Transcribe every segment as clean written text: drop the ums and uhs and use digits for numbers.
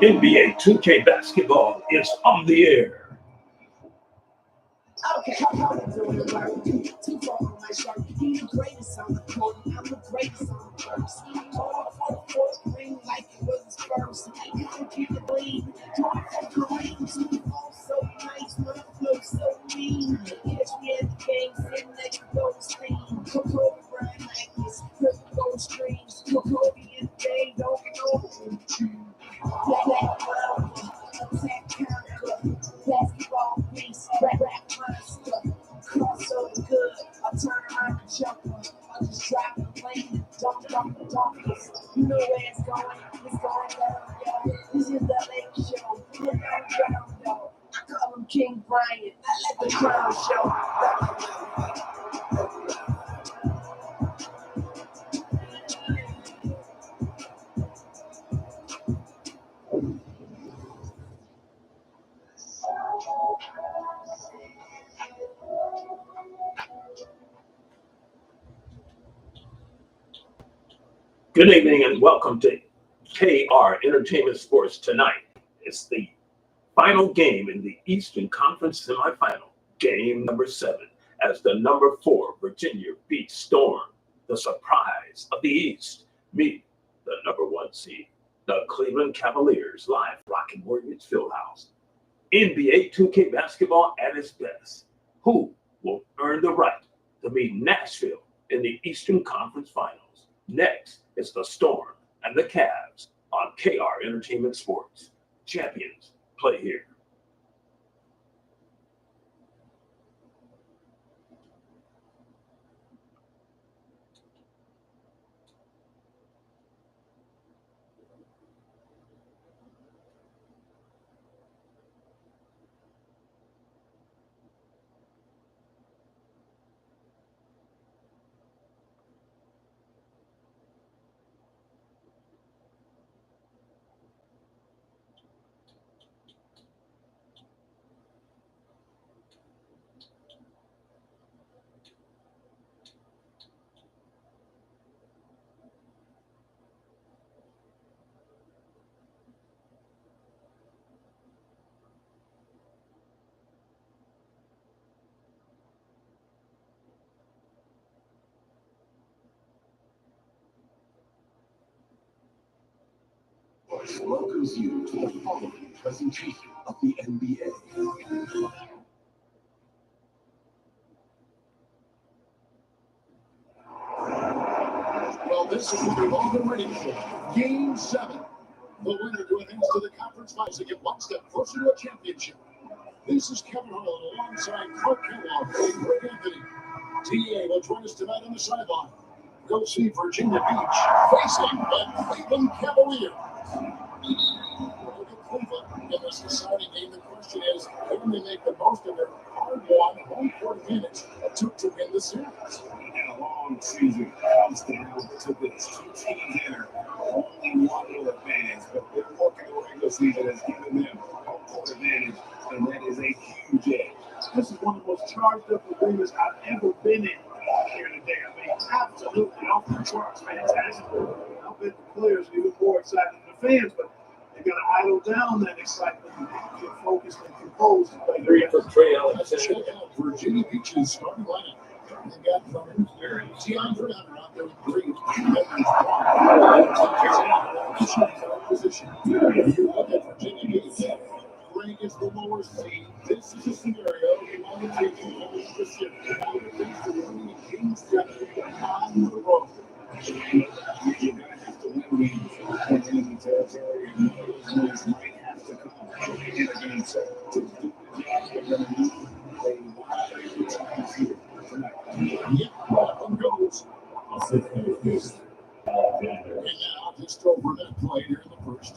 NBA 2K basketball is on the air. Okay, how you doing the work? Too far from my shirt. He the greatest on the court. I'm the greatest on the verse. All for the fourth ring like it was his first. You can keep the bleed. Join for Kareem. All so nice, my flow so mean. Catch me at the game, sitting next to those streams. Kobe Bryant like this, purple gold streams. Kobe and they don't know. Black attack counter. Basketball piece, rap monster. Crossover good, I turn around and jumper. I just drop the lane, dump. You know where it's going down, yo. This is the late show, put on down, yo. I call him King Brian, I let the crown show. Good evening and welcome to KR Entertainment Sports tonight. It's the final game in the Eastern Conference Semifinal, game number 7, as the number 4 Virginia beats Storm, the surprise of the East, meet the number 1 seed, the Cleveland Cavaliers, live rocking Mortgage Fieldhouse. NBA 2K basketball at its best. Who will earn the right to meet Nashville in the Eastern Conference Finals? Next is the Storm and the Cavs on KR Entertainment Sports. Champions play here. Welcomes you to the following presentation of the NBA. Well, this is what we've all been waiting for. Game 7. The winner to advance to the conference finals to get one step closer to a championship. This is Kevin Harlan alongside Clark Kellogg and Greg Anthony. TA will join us tonight on the sideline. We'll see Virginia Beach facing the Cleveland Cavaliers. Cleveland in this deciding game. The question is, can they make the most of their hard-won home court advantage to win the series? And a long season comes down to this. Two teams enter only one little advantage, but their work in the regular season has given them home court advantage, and that is a huge edge. This is one of the most charged up arenas I've ever been in here today. I mean, absolutely off the charts, fantastic. I'll bet the players are even more excited than the fans, but they got to idle down that excitement and get focused and composed. And play 3 for Trey Allen. Check out Virginia Beach's starting lineup. They got from DeAndre Hunter out there with 3. Position. You look at Virginia Beach. Greg is the lower seed. This is a scenario you want to take in ownership. How to reach the winning games on the road. You're going to have to win games in enemy territory, and those wins might have to come in a game set. To do the job they're going to need, they want to be here tonight. Yep, one goes. And now just over that play here in the first.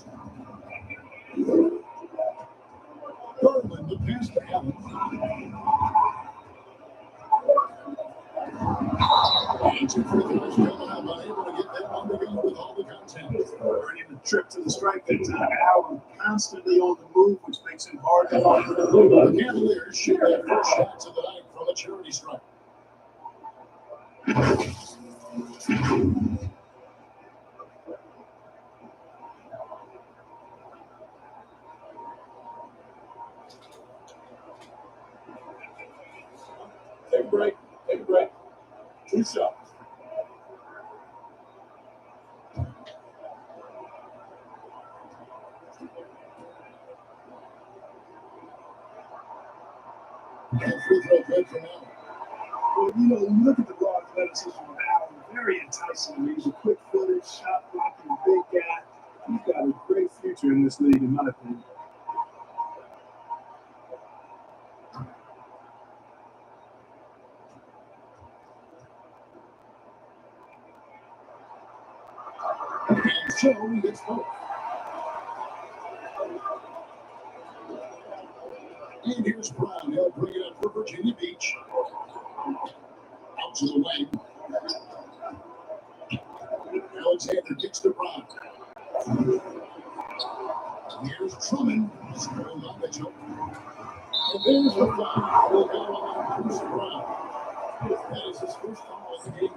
Garland, the pass to Allen. And 2 free throws coming up, unable to get that one to go with all the content. earning the trip to the strike that time. Allen constantly on the move, which makes it hard to hold. The Cavaliers shoot their first shots of the night from a charity strike. Take a break. Take a break. 2 shots. And free throw good for now. Well, you know, when you look at the raw athleticism of Allen, very enticing. He's a quick-footed, shot-blocking big guy. He's got a great future in this league, in my opinion. And so he gets both. And here's Brown. He'll bring it up for Virginia Beach. Out to the wing. Alexander gets to Brown. Here's Truman. Scoring on Mitchell. And there's the foul. Will go on Bruce Brown. That is his first foul of the game.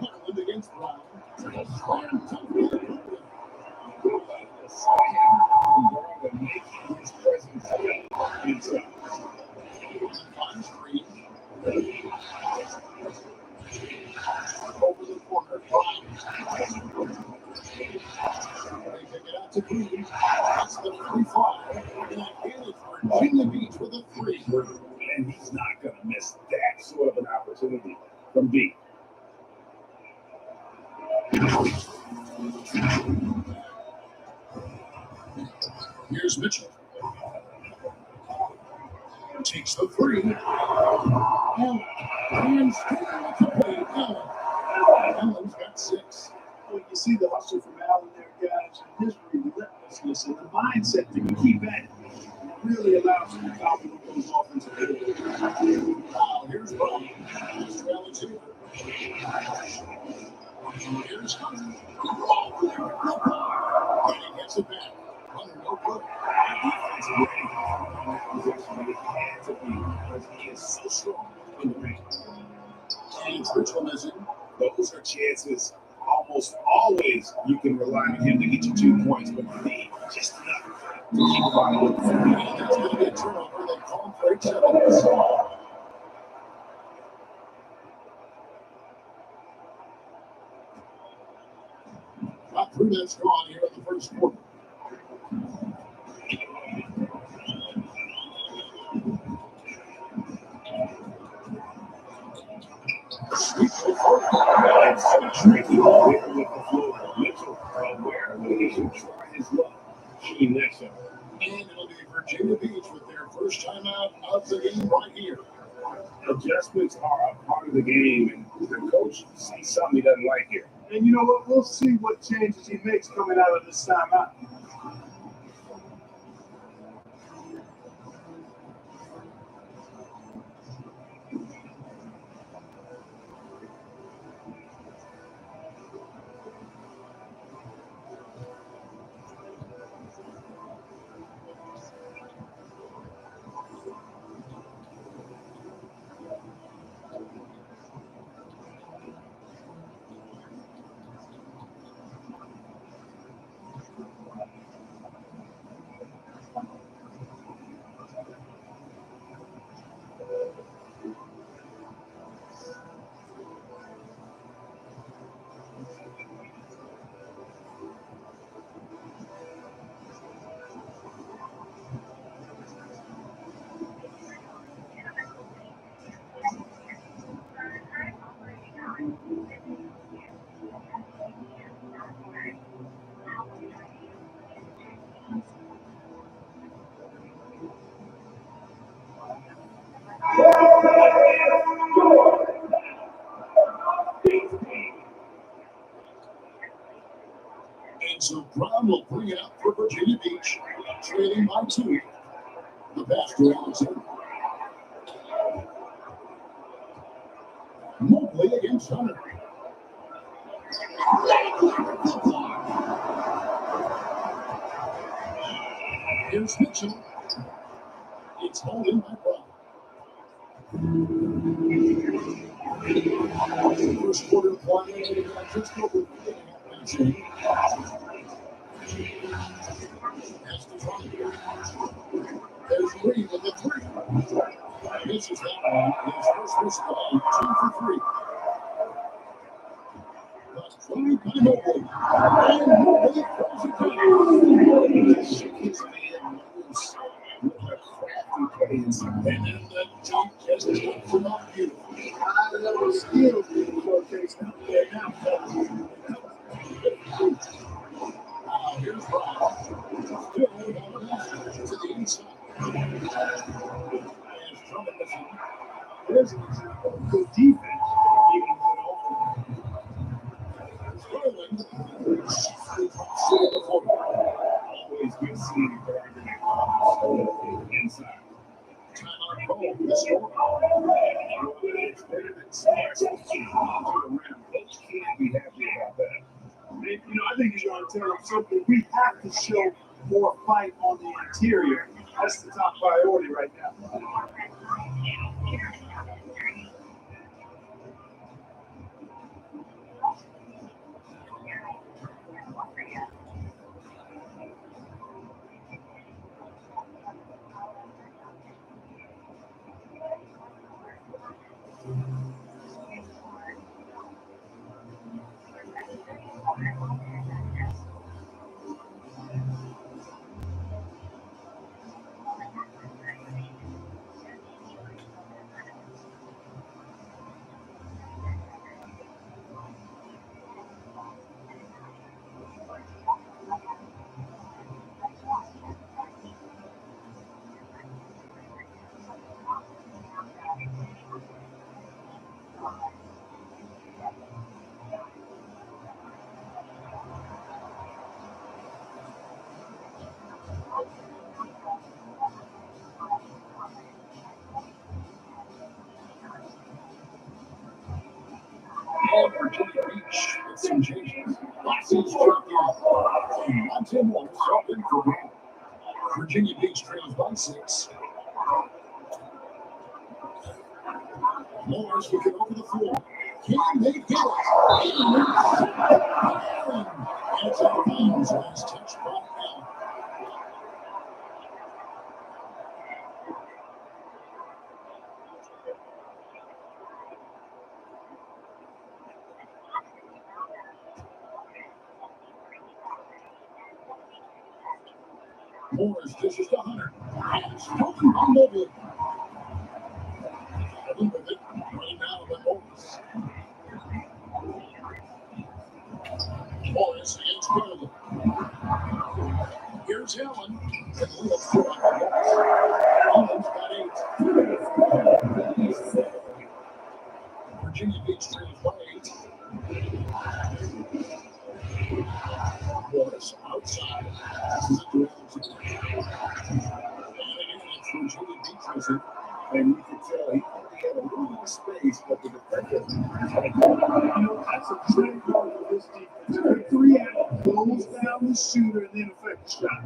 Portland against Brown. Slam dunk with the Brooklyn. Making his presence felt inside. On screen. Over the corner. Brown. They kick it out to Green. That's the free fly. And again, it's Virginia Beach with a three. And he's not going to miss that sort of an opportunity from deep. Here's Mitchell. Takes the three. Allen. And straight with the play. Allen's got 6. Well, you see the hustle from Allen there, guys, and his relentlessness and the mindset that he keep at it really allows him to dominate those offensive abilities. Wow, here's Brown. Here's Alexander. Here's Hunter. Oh, there we go. And he gets it back. Hunter, no good. Defensive rating possession that it had to be because he is so strong in the paint. And Richland is in. Those are chances almost always you can rely on him to get you 2 points, but he just enough to keep the ball moving. And that's going to be a turnover. They call him for 8 seconds. About 3 minutes gone here in the first quarter. Sweep the floor. It's so tricky there with the floor. Mitchell aware that he should try his luck. Key next up. And it'll be Virginia Beach with their first timeout of the game right here. Adjustments are a part of the game, and the coach sees something he doesn't like here. And you know what? We'll see what changes he makes coming out of this timeout. And so Brown will bring it up for Virginia Beach, trailing by 2. The pass to Alexander. Mobley against Hunter. Here's Mitchell. It's hauled in by Brown. First quarter play, just over 3.5 minutes. There's Green with the three. Misses that one. His first miss ball, 2 for 3. That's 20 by Mobley. And Mobley throws it down. Shook his man loose with a crafty play inside. And then the jump just comes from off you. High-level skills being showcased out there now. Here's Brown. Still to the inside. And Drummond missing. There's an example of good defense, even good offense. Sterling. Sitting before him. Always good seeing Gardner inside. Tyler Cole, the score. It's better than Smart. Coach can't be happy about that. And, I think he's going to tell them something. We have to show more fight on the interior. That's the top priority right now. Virginia Beach with some changes. Lassie's dropped off. Monte Morris up in for game. Virginia Beach trails by 6. Morris looking over the floor. Can they get it? And it's out of bounds. Last touch brought down. Morris dishes to Hunter. And spoken by Mobley. With it, running down by Morris. Morris against Garland. Here's Allen. And Williams put on the Morris. Allen's got 8. Virginia Beach trails by 8. Morris outside. And you could tell he had a little bit of space, but the defender That's a great part of this defense. Every 3 out goes down the shooter and then affect the shot.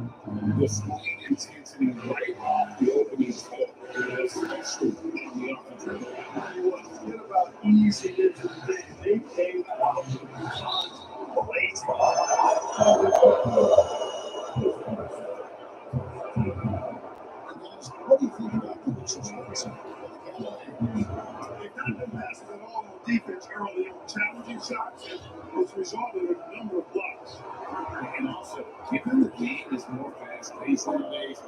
the speed intensity right off the opening floor. Especially on the offensive end. Forget about easy into the game. They came out late. What do you think about the situation? They've not been passive at all on defense early on, challenging shots, and it's resulted in a number of blocks. And also, given the game is more fast-paced nowadays, I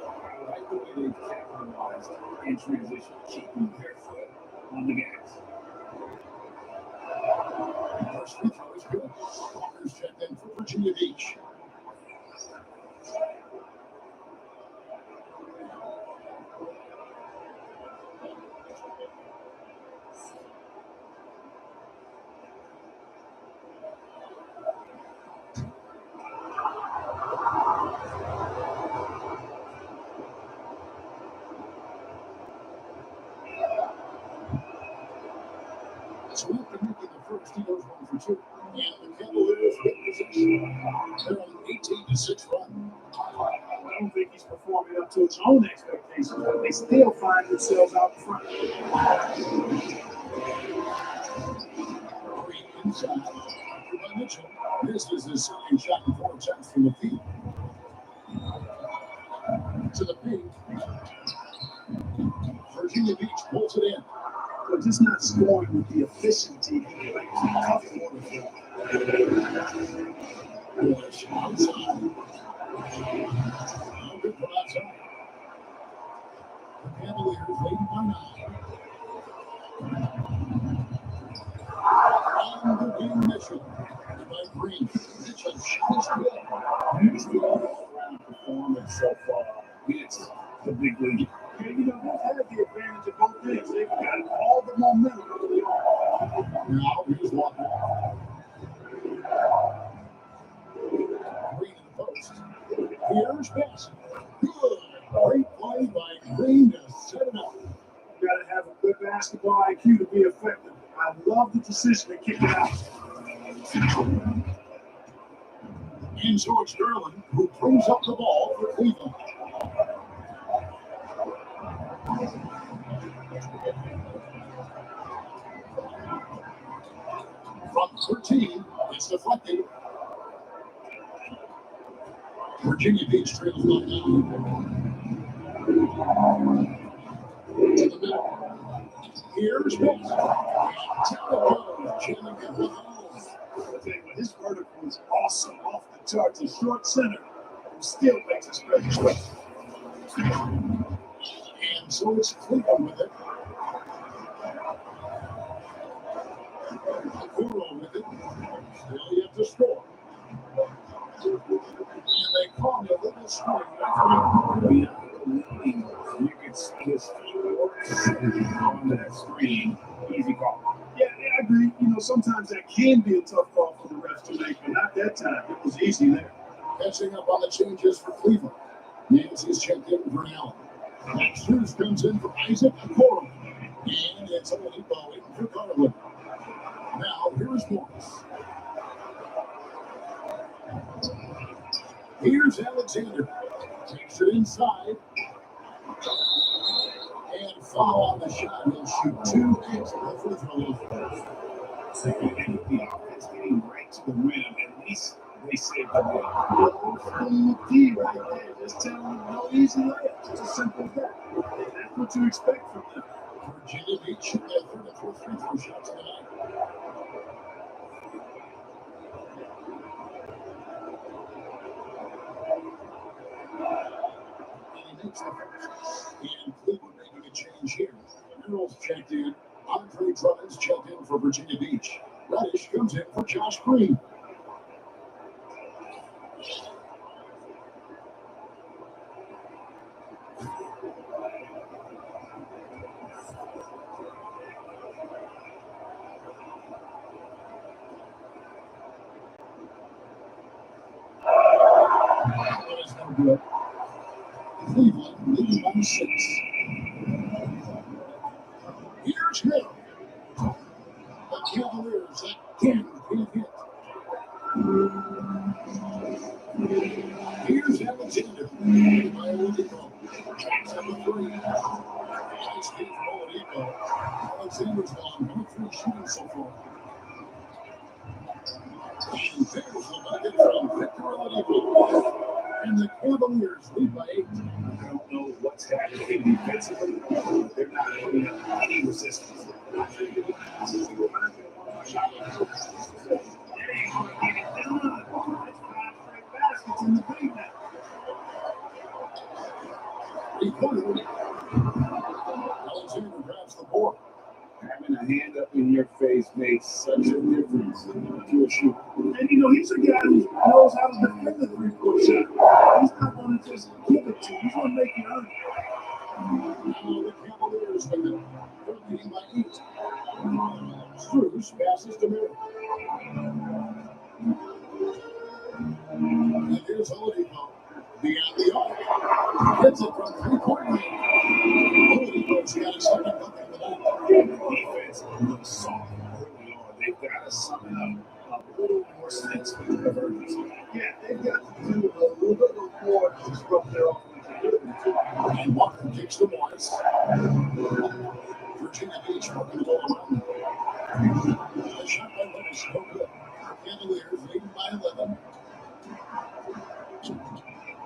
like the way they've capitalized in transition, keeping their foot on the gas. First free throw is good. Walker's checked in for Virginia Beach. So after making the first, he goes 1 for 2. And the Cavaliers get possession. They're on an 18-6 run. I don't think he's performing up to his own expectations. limitations, but they still find themselves out front. Inside. Mitchell. This is his second shot and 4 attempts from the field. To the paint. Virginia Beach pulls it in. But just not scoring with the efficiency he like comfortable with. Bush outside. Good from outside. The Cavaliers lead by 9. On the wing, Mitchell. By Green. Mitchell shot is good. It's the all-around performance so far. It's the big league. Yeah, you know, they've had the advantage of both ends. They've got all the momentum. Now here's Walker. Green in the post. Here's pass. Good. Great play by Green to set it up. You got to have a good basketball IQ to be effective. I love the decision to kick it out. And George Sterling, who brings up the ball for Cleveland. From 13, it's deflected. Virginia Beach trails by 9. To the middle. Here's Bates. Jamming it with Holmes. His vertical is awesome, off the charts. A short center who still makes a spread. And so it's Cleveland with it. Okoro with it. Still yet to score. And they call it a little screen. You could see his on that screen. Easy call. Yeah, I agree. You know, sometimes that can be a tough call for the refs to make, but not that time. It was easy there. Catching up on the changes for Cleveland. Nancy's checked in for Allen. Cruz comes in for Isaac Okoro. And it's Oladipo in for Garland. Now, here's Morris. Here's Alexander. Takes it inside. And foul on the shot. He'll shoot 2 extra free throws. Second, the offense getting right to the rim. At least they saved the ball. D right there. Just tell them no easy layup. It's as simple as that. That's what you expect from them. Virginia Beach shooting their third and fourth free throw shots tonight. And he makes the first. And Cleveland making a change here. Merrill's checked in. Andre Drummond's checked in for Virginia Beach. Reddish comes in for Josh Green. That is no good. Cleveland leading by 6. Here's Hill. The Cavaliers again being hit. Here's Alexander. By Oladipo. Tracks number 3. Nice feed from Oladipo. Alexander's gone 1 of 3 shooting so far. And there's the bucket from Victor Oladipo. And the Cavaliers lead by 8. I don't know what's happening defensively. They're not putting up any resistance. Alexander grabs the board. Having a hand up in your face makes such a difference to a shooter. And you know, he's a guy who knows how to defend the three-point shot. He's not going to just give it to you. He's going to make you earn it. Now the Cavaliers with it. They're leading by 8. Cruz passes to Merrill. And here's Oladipo. Beyond the arc. Gets it from 3-point range. Oladipo's got his second bucket of the night. The defense looks soft early on. They've got to sum it up a little more sense of urgency. Yeah, they've got to do a little more to disrupt their offense. And Walker kicks Virginia Beach working the ball around. The shot by Levis, no good. Cavaliers leading by 11.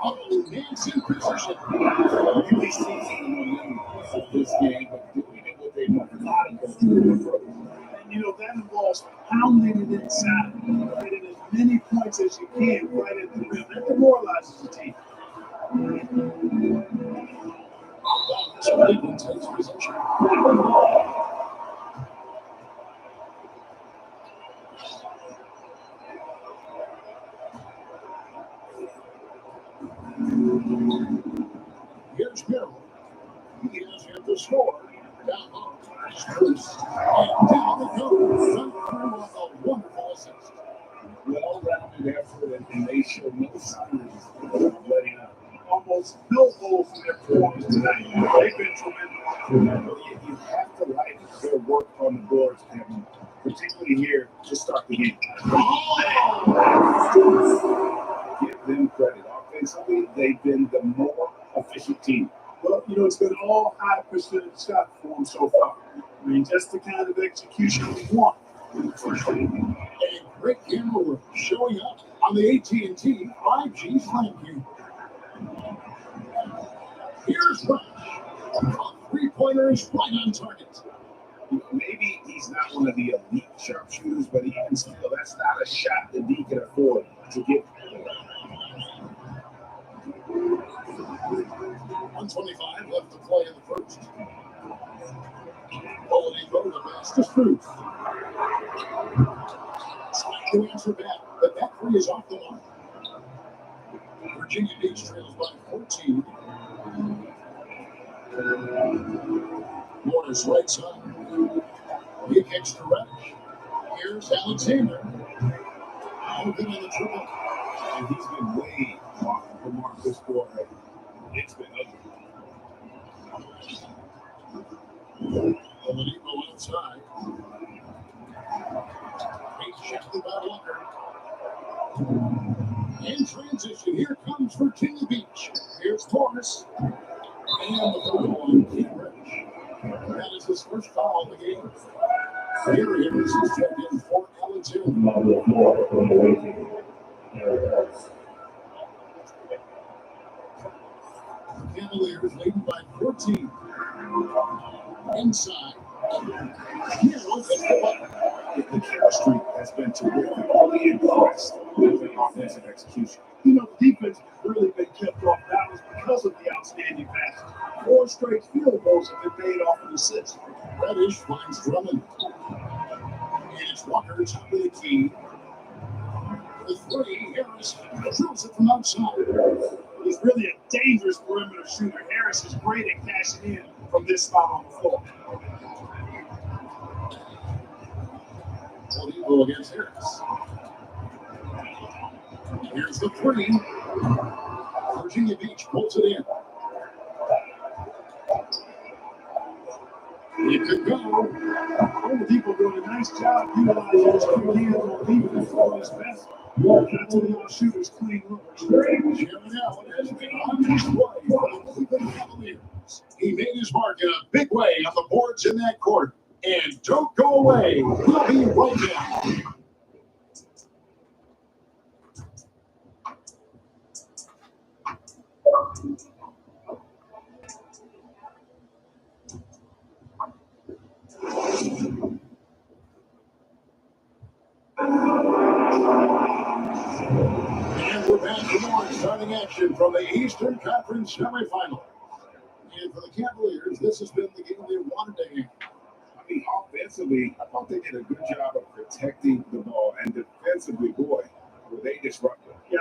Oh, Nance in position. Really sees the momentum of this game, but doing it with a methodical approach. And that involves pounding it inside, getting as many points as you can right at the rim. That demoralizes the team. Cleveland takes possession. Here's Merrill. He has hit the score. Down low. Spruce. And down it goes. Sent through with a wonderful assist. Well-rounded effort, and they show no signs of letting up. Almost no goals in their performance tonight. They've been tremendous. You have to like their work on the boards, Kevin, particularly here to start the game. Give them credit. Offensively, they've been the more efficient team. Well, it's been all high percentage shot for them so far. I mean, just the kind of execution we want. And great camera work showing up on the AT&T 5G Slam Cube. Here's Rush. A three-pointer is right on target. Maybe he's not one of the elite sharpshooters, but even still, that's not a shot that he can afford to get. 125 left to play in the first. Oladipo to the pass to Spruce. Trying to answer back, but that three is off the line. Virginia Beach trails by 14. Morris right side. He kicks to Reddish. Here's Alexander. Open on the triple. And he's been way off the mark this quarter. It's been ugly. Oladipo outside. He's shifted by Walker. In transition, here comes Virginia Beach. Here's Morris. And the third one, Keith Reddish. That is his first foul of the game. Here is his checked in for Alexander. The Cavaliers leading by 14. Inside. Here was The chemistry has been terrific. Really impressed with the offensive execution. The defense has really been kept off balance because of the outstanding passes. 4 straight field goals have been made off an assist. Reddish finds Drummond. And it's Walker top of the key. The three, Harris drills it from outside. He's really a dangerous perimeter shooter. Harris is great at cashing in from this spot on the floor. Oladipo against Harris. Here's the three. Virginia Beach pulls it in. It could go. Oladipo doing a nice job utilizing his quick hands on defense for his best. Not too many shooters clean look. Jeremy Allen has been on his way for the Cleveland Cavaliers. He made his mark in a big way on the boards in that quarter. And don't go away. We'll be right back. And we're back for more exciting action from the Eastern Conference semifinal. And for the Cavaliers, this has been the game they wanted to have. I mean, offensively, I thought they did a good job of protecting the ball, and defensively, boy, were they disruptive. Yeah.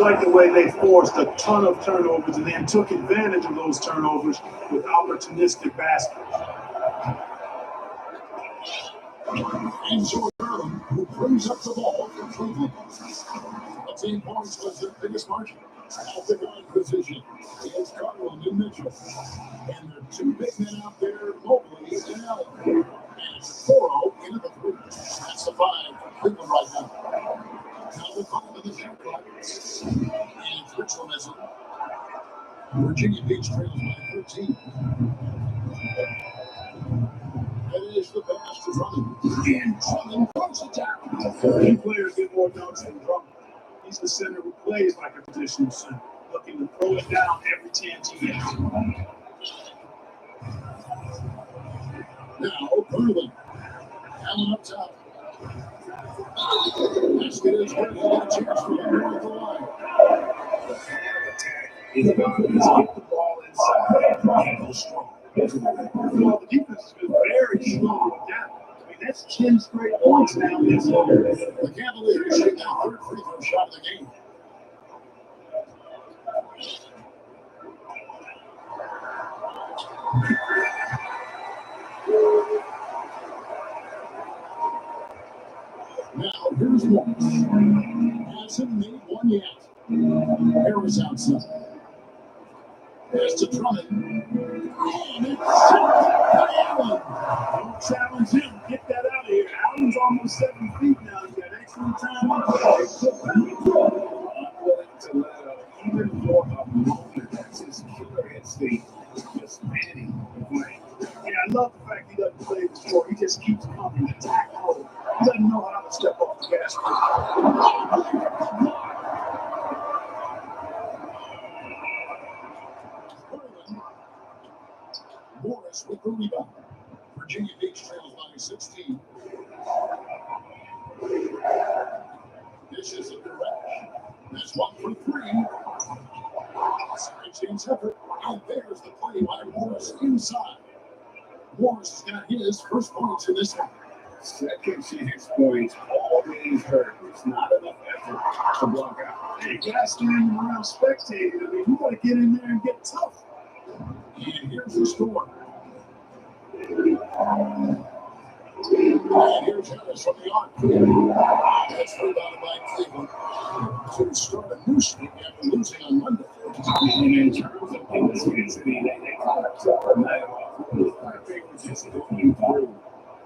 like the way they forced a ton of turnovers and then took advantage of those turnovers with opportunistic baskets. And Jordan Garland, who brings up the ball for Cleveland. 14 points was their biggest margin. At the guard position, it's Garland and Mitchell. And there are two big men out there, Mobley and Allen. And it's 4-0 into the three. That's the 5 for Cleveland right now. Now we'll call to the shot clock. And Richland has it. Virginia Beach trails by 13. That is the pass to Drummond. And Drummond punts it down. Few players get more dunks than Drummond. He's the center who plays like a positional center, looking to throw it down every chance he gets. Now, Garland. Allen up top. Basket is good. He got a chance for him north of the line. He's going to keep the ball inside and go strong. Well, the defense has been very strong with that. I mean, that's 10 straight points now this year. The Cavaliers shoot that third free throw shot of the game. Now, here's Morris. Hasn't made one yet. Harris outside. Pass to Drummond. And it's Allen. Don't challenge him. Get that out of here. Allen's almost 7 feet now. He's got excellent time. I'm willing to let even for a moment, that's his killer instinct, just manning the play. Yeah, I love the fact he doesn't play the sport. He just keeps coming, attack mode. He doesn't know how to step off the gas pedal. Morris with the rebound. Virginia Beach trails by 16. This is a direction. That's 1 for 3. Second chance effort. And there's the play by Morris inside. Morris has got his first points in this one. Second chance points always hurt. It's not enough effort to block out. Hey, guys standing around spectating. I mean, you got to get in there and get tough. And here's the score. And here's Harris from the arc. That's rebounded by Cleveland. To start a new streak after losing on Monday. And in terms of intensity, they kind of took the night off. I think we're just going through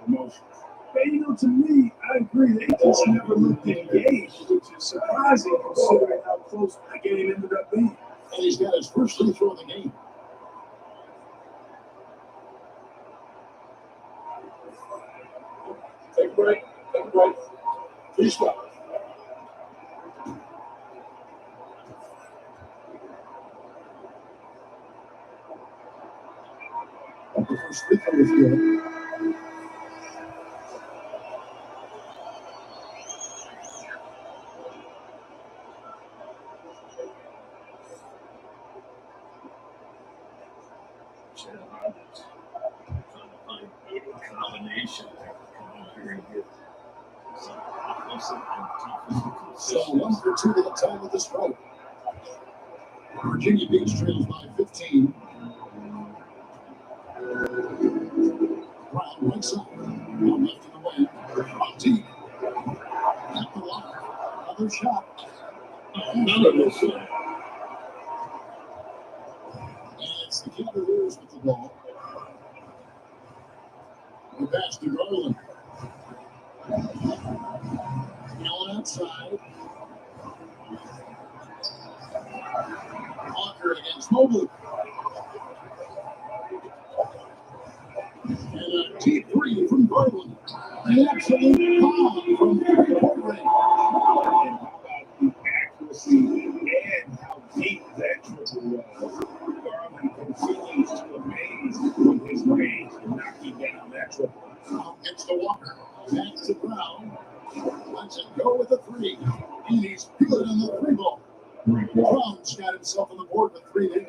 emotions. But, you know, to me, I agree. They just never looked engaged, which is surprising considering how close the game ended up being. And he's got his first free throw of the game. Take a break. Take a break. Please stop. The first free throw is good. Combination. So 1 for 2 to the time of this road. Virginia Beach trails by 15. Brown right side. Now left in the way. Out deep. At the line. Another shot. Another missile. And it's the Cavaliers with the ball. The pass to Garland. Allen outside. Walker against Mobley. And a deep three from Garland. An absolute bomb from three-point range. And how about the accuracy and how deep that triple was? Garland continues to amaze with his range and knocking down that triple. Now gets to Walker. Back to Brown. Lets it go with a three. And he's good on the three ball. Brown's got himself on the board with 3 there.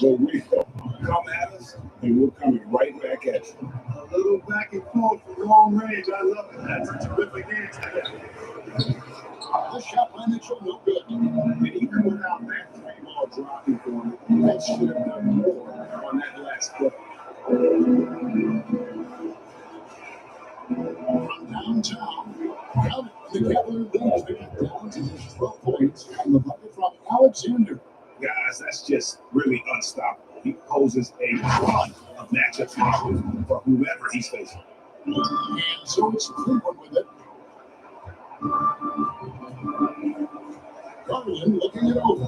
But we come at us, and we're coming right back at you. A little back and forth from long range. I love it. That's a terrific answer. The shot by Mitchell, no good. And even without that three ball dropping for him, that should have done more on that last play. From downtown, the Cavaliers lead as they get down to 12 points on the bucket from Alexander. Guys, that's just really unstoppable. He poses a ton of matchup issues for whoever he's facing. And so it's Cleveland with it. Garland looking it over.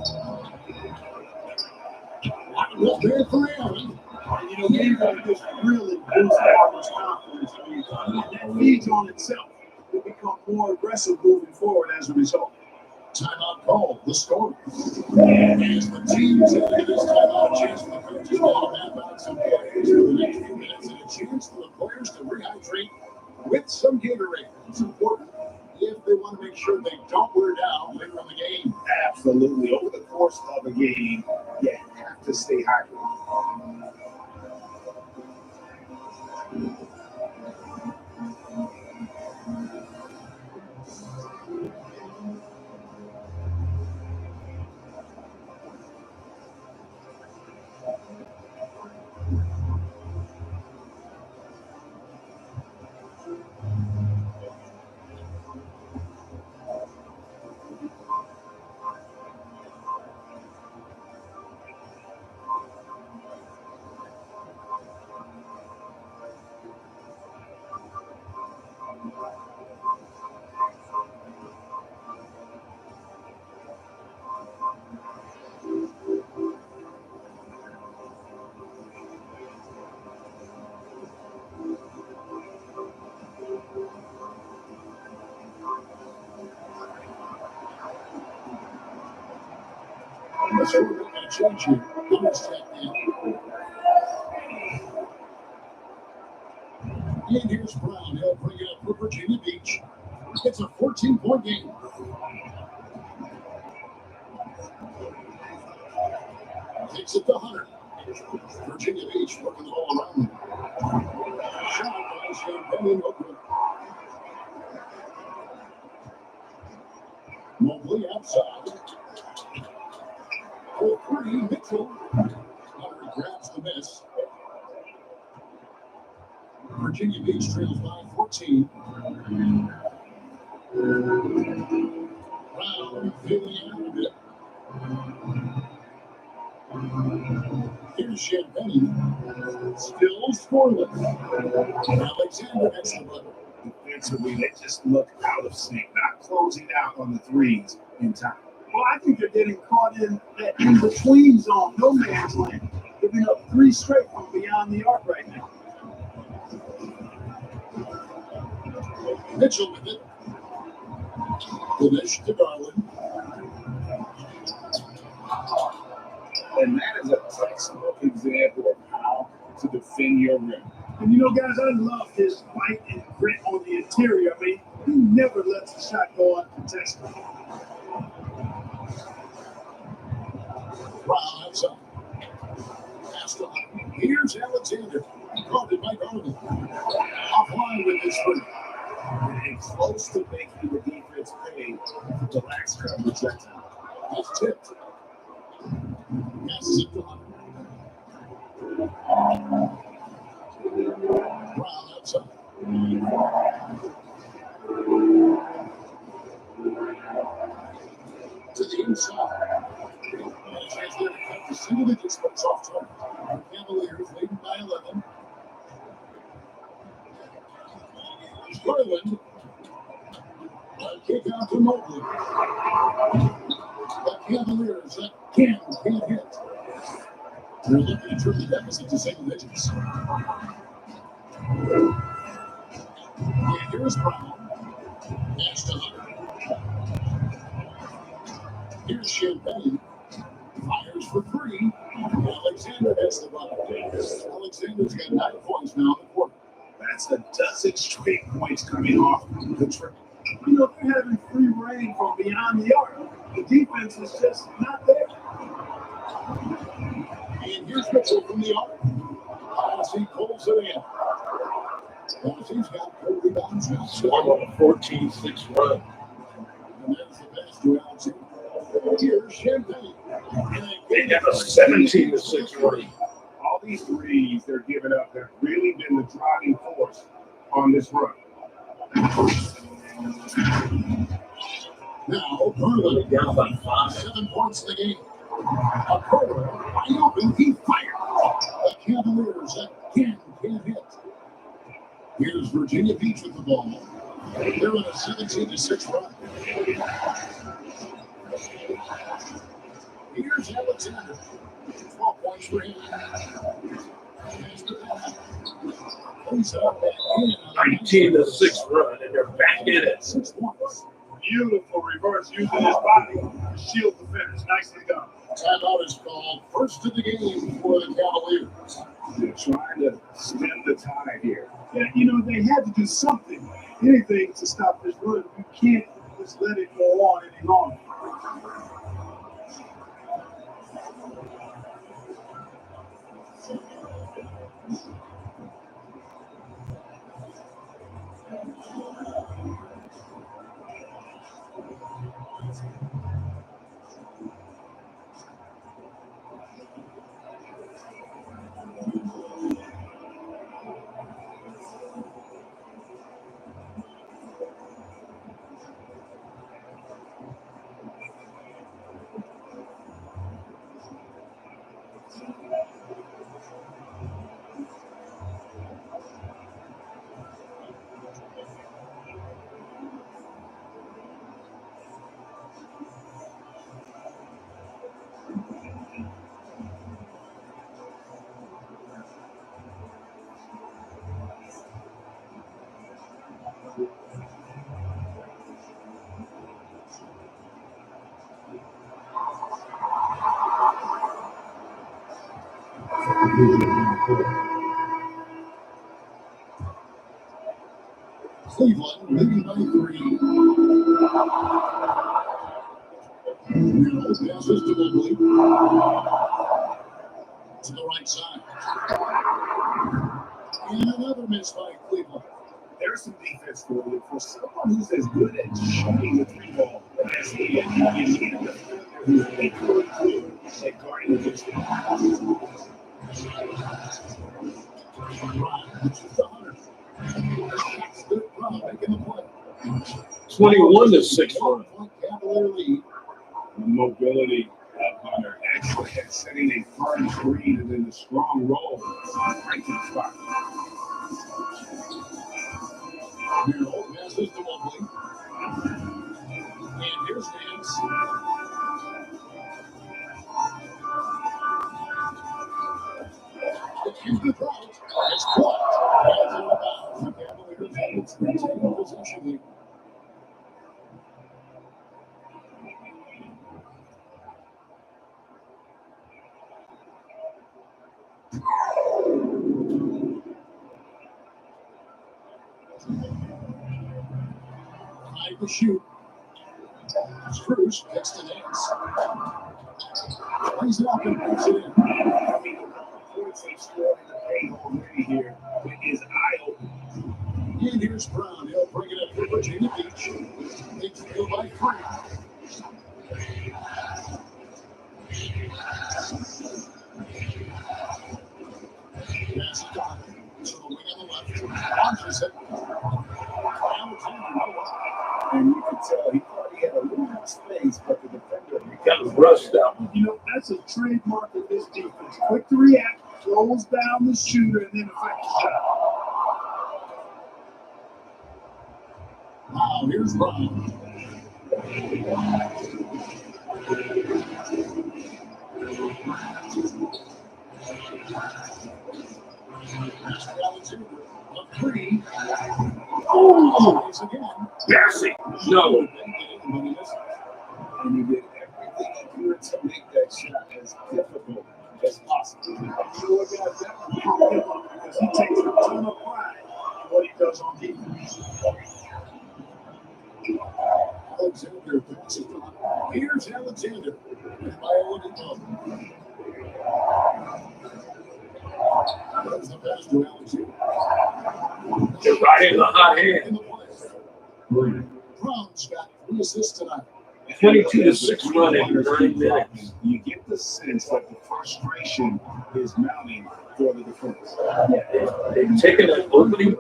Left there for Allen. And, games like this really boost Auburn's confidence. I mean, that feeds on itself. They become more aggressive moving forward as a result. Timeout call, the score. And as the teams in this timeout, chance for the coaches to map out some players for the next few minutes and a chance for the players to rehydrate with some Gatorade. It's important if they want to make sure they don't wear down later in the game. Absolutely. Over the course of a game, you have to stay hydrated. So we're going to change here. Numbers checked in. And here's Brown. He'll bring it up for Virginia Beach. It's a 14-point game. Takes it to Hunter. Virginia Beach working the ball around him. Shot by Champagne and Oakland. Mobley outside. For three, Mitchell. Hunter grabs the miss. Virginia Beach trails by 14. Brown feeling out a bit. Here's Champagne. Still scoreless. Alexander gets the button. Defensively, they just look out of sync, not closing out on the threes in time. Well, I think they're getting caught in that in-between zone, no man's land, giving up 3 straight from beyond the arc right now. Mitchell with it. Divish to Garland. And that is a textbook example of how to defend your rim. And guys, I love his fight and grit on the interior. I mean, he never lets the shot go uncontested. Brown outside. Pass to Hunter. Here's Alexander. Guarded by Garland. Offline with his three. And close to making the defense pay for the last coverage that time. It's tipped. Passes it to Hunter. Brown outside. To the inside. And a chance there to cut the single digits, but it's off target. Cavaliers leading by 11. Garland. A kick out to Mobley. The Cavaliers that can't hit. They're looking to turn the deficit to single digits. And here's Brown. Pass to Hunter. Here's Champagne. Fires for three. Alexander hits the button. Alexander's got 9 points now in the quarter. That's a dozen straight points coming off the trip. They're having free reign from beyond the arc. The defense is just not there. And here's Mitchell from the arc. Odyssey pulls it in. Odyssey's got 4 rebounds now. Storm on a 14-6 run. there's the pass to Alexander. Here's Champagne. They got a 17-6 run. All these threes they're giving up have really been the driving force on this run. Now, Berlin Down by 5. 7 points in the game. A quarter wide open, he fired. The Cavaliers again can't hit. Here's Virginia Beach with the ball. They're in a 17-6 run. Here's Alexander. 12 points for him. He's up and in. 19-6 run, and they're back in it. 6 points. Beautiful reverse using his body to shield the finish. Nicely done. Timeout is called. First of the game for the Cavaliers. They're trying to stem the tide here. Yeah, you know, they had to do something, anything to stop this run. You can't just let it go on any longer. Cleveland leading by 3. Now passes to Mobley. To the right side. And another miss by Cleveland. There's some defense for someone who's as good at shooting the three ball as he is. You need a defender who's equally good at guarding the distance. Good run, making the play. 21-6 run. Cavalier lead. The mobility of Hunter, excellent at setting a firm screen and then the strong roll right to the spot. Merrill passes to Mobley. And here's Nance. Here's the crowd. It's caught. Hands out of bounds. The Cavaliers maintain possession lead. Time to shoot. Cruz gets the Nance. Plays it up and puts it in. I mean, the points they've scored in the paint already here is eye-opening. And here's Brown. He'll bring it up for Virginia Beach. They trail by 3. Pass it down to the wing on the left. Launches it. Alexander, no up. And you could tell he thought he had a little more space, but the defender Got him rushed out. You know, that's a trademark of this defense. Quick to react, throws down the shooter, and then affect the shot. Now here's Brown. Pass to Alexander. A 3. Oh, again. Bessie. No. And he did everything he could to make that shot as difficult as possible. You know what, guys? That would give him up because he takes a ton of pride in what he does on defense. Alexander passes to him. Here's Alexander. By a little bit. There's the pass to Alexander. They're right in the hot hand. In the play. Brown's got 3 the assists tonight. 22-6 run in 9 minutes. You get the sense that the frustration is mounting for the defense. They've taken an opening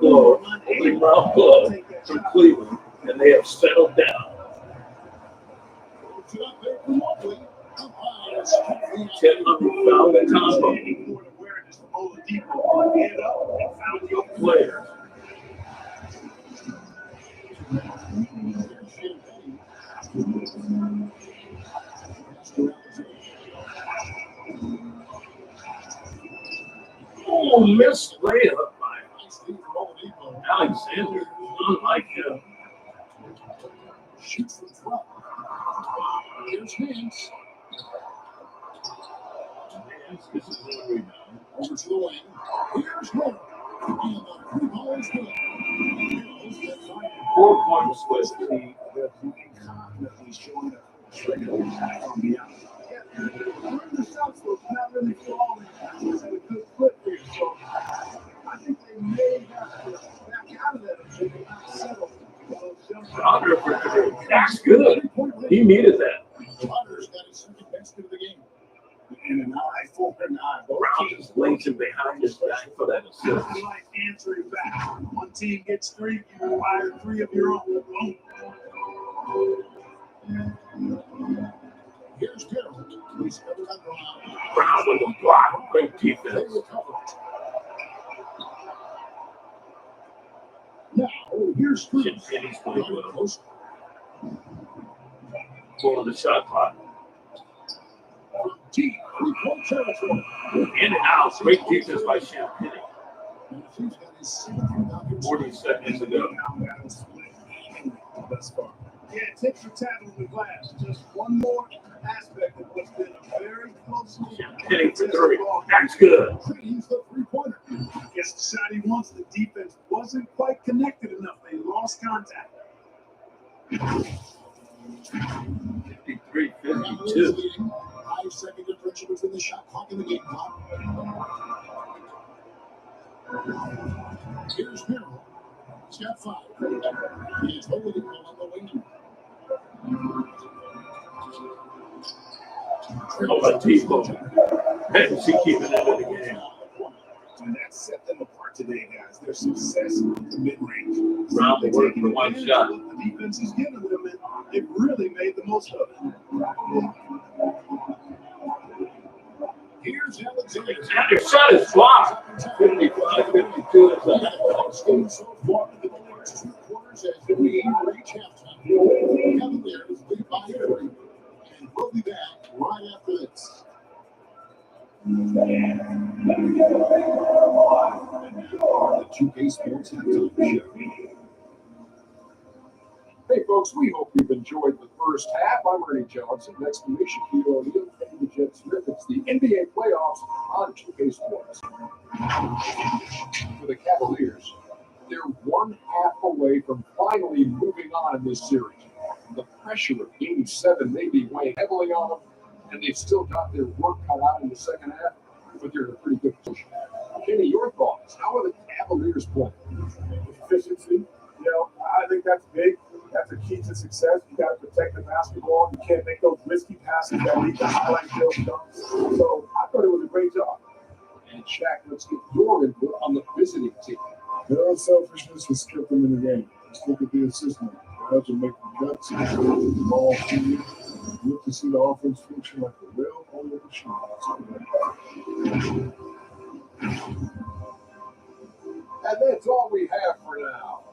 round blow from Cleveland, and they have settled down. 10 found the combo. Players. Oh, missed layup by Alexander. Unlike him. Shoots from 12. Here's Hands. This is a rebound. Over to the wing. Here's Miller. And the three ball is good. 4 points was The confidently showing up straight from the out. The shots was not really falling. It was at a good clip here, so I think they may have to back out of that if they not settle. That's good. He needed that. Connors got his second best of the game. And an eye for an eye. Brown just lays him behind his back for that assist. It's like answering back. One team gets 3, you require 3 of your own. Boom. Here's Carroll. He's never got Brown with the block. Great defense. Now, here's Cruz. Penny's played well. Pulling the shot clock. Deep three-point territory. In and out. Great defense by Champagne. 40 seconds ago. Thus far. Yeah, tips for tackling the glass. Just one more aspect of what's been a very close game. Hitting for 3. That's good. He's the three-pointer. Gets the shot he wants. The defense wasn't quite connected enough. They lost contact. 53-52. 5-second differential between the shot clock and the game clock. Here's Merrill. He's got 5. He's holding it on the wing. Oladipo. And she keeping it in the game. And that set them apart today, guys. Their success in the mid-range. Brown they worked for one shot. The defense is giving them, and it really made the most of it. Here's Alexander. Alexander shot is blocked. 55-52 So far in the next 2 quarters as we reach halftime. Cavaliers lead by 3. And we'll be back right after this. The 2K Sports Halftime Show. Hey folks, we hope you've enjoyed the first half. I'm Ernie Johnson. Next to me, Shaquille O'Neal and the Jet Smith. It's the NBA playoffs on 2K Sports. For the Cavaliers, they're 1 half away from finally moving on in this series. The pressure of Game 7 may be weighing heavily on them, and they've still got their work cut out in the second half, but they're in a pretty good position. Kenny, your thoughts? How are the Cavaliers playing? Efficiency, I think that's big. That's a key to success. You got to protect the basketball. You can't make those risky passes that lead to highlight reels dunks. So I thought it was a great job. And Shaq, let's get your input on the visiting team. Their unselfishness has kept them in the game. Let's look at the assistant. They have to make the guts and the ball team. Look to see the offense function like a well-oiled machine. And that's all we have for now.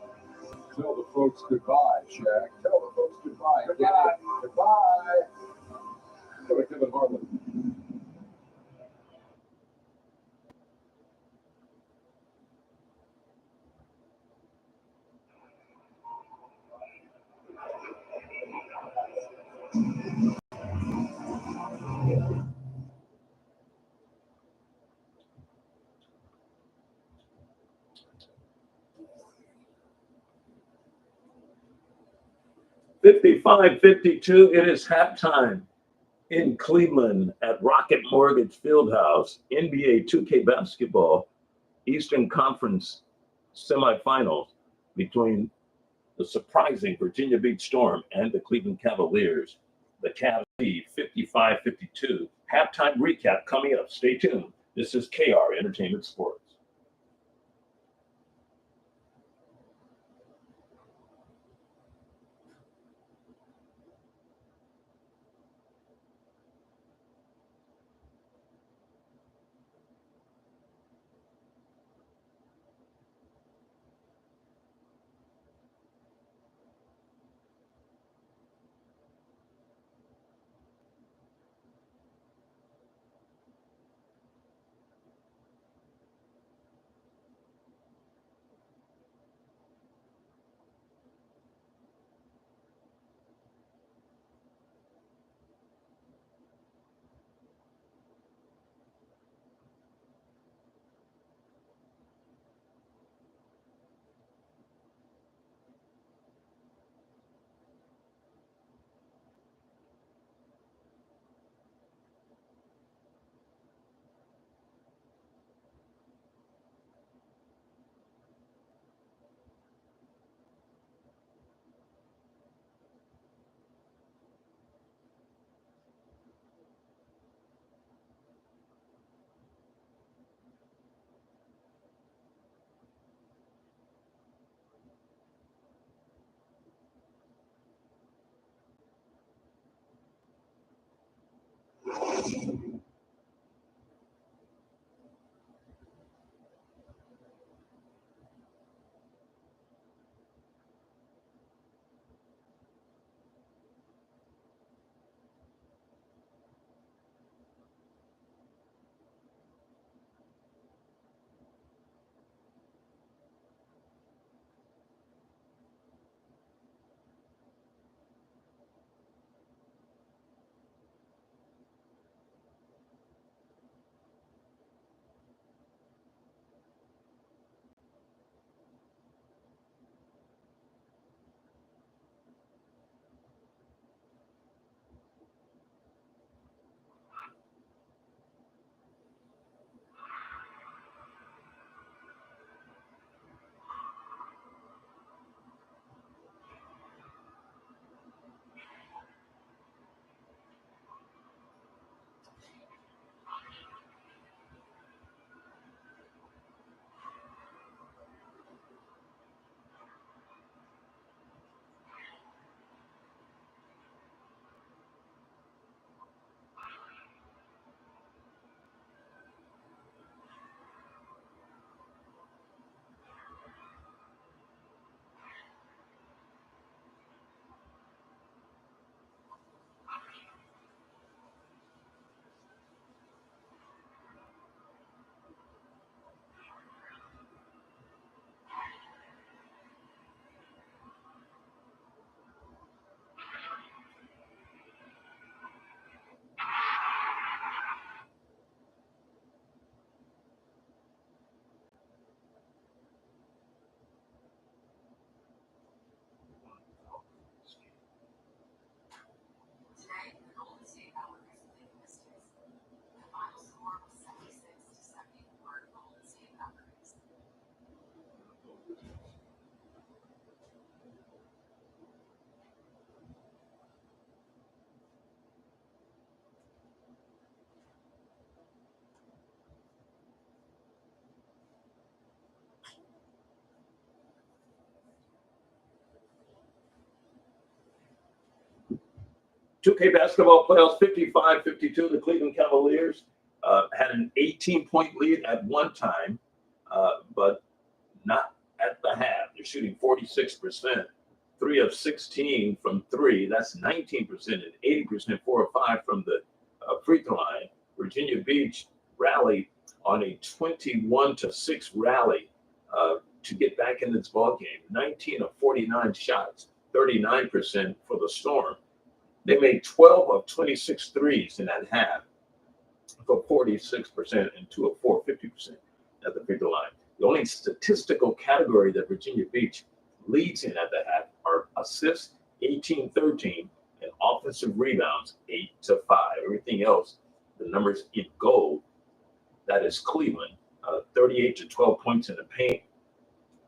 Tell the folks goodbye, Shaq. Tell the folks goodbye. Goodbye. Goodbye. Go to Kevin Harlan. $55-52. It is halftime in Cleveland at Rocket Mortgage Fieldhouse. NBA 2K basketball, Eastern Conference semifinals between the surprising Virginia Beach Storm and the Cleveland Cavaliers. The Cavs lead 55-52. Halftime recap coming up. Stay tuned. This is KR Entertainment Sports. Today, the Golden State Warriors played the Mystics. The final score was 76-74 Golden State Warriors. 2K basketball playoffs 55-52. The Cleveland Cavaliers had an 18-point lead at one time, but not at the half. They're shooting 46%, 3 of 16 from three. That's 19% and 80% 4 or 5 from the free throw line. Virginia Beach rallied on a 21-6 rally to get back in this ball game. 19 of 49 shots, 39% for the Storm. They made 12 of 26 threes in that half for 46% and 2 of 4, 50% at the free throw line. The only statistical category that Virginia Beach leads in at the half are assists, 18-13, and offensive rebounds, 8-5. Everything else, the numbers in gold, that is Cleveland, 38 to 12 points in the paint,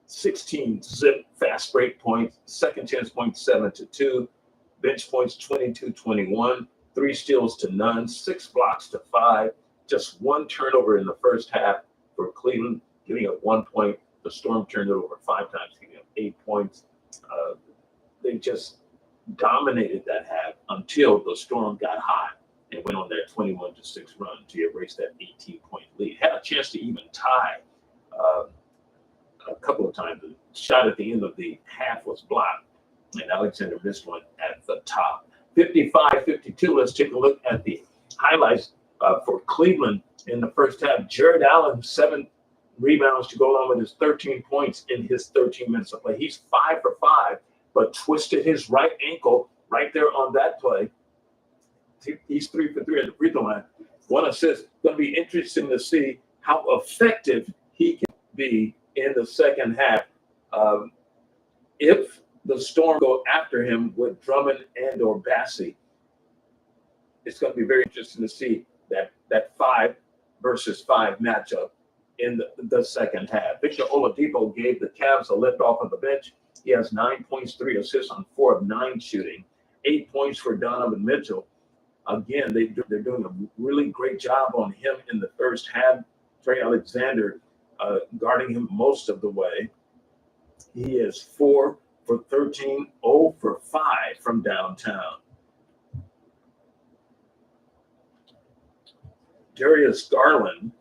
16 zip fast break points, second chance points 7-2, bench points 22-21, 3 steals to none, 6 blocks to 5, just 1 turnover in the first half for Cleveland, giving up 1 point. The Storm turned it over 5 times, giving up 8 points. They just dominated that half until the Storm got hot and went on that 21-6 run to erase that 18-point lead. Had a chance to even tie a couple of times. The shot at the end of the half was blocked, and Alexander missed one at the top. 55-52. Let's take a look at the highlights for Cleveland in the first half. Jared Allen, 7 rebounds to go along with his 13 points in his 13 minutes of play. He's 5 for 5, but twisted his right ankle right there on that play. He's 3 for 3 at the free throw line. 1 assist. Going to be interesting to see how effective he can be in the second half. If the Storm go after him with Drummond and or Bassey, it's going to be very interesting to see that 5 versus 5 matchup in the second half. Victor Oladipo gave the Cavs a lift off of the bench. He has 9 points, 3 assists on 4 of 9 shooting, 8 points for Donovan Mitchell. Again, they're doing a really great job on him in the first half. Trey Alexander guarding him most of the way. He is 4 for 13, 0 for 5 from downtown. Darius Garland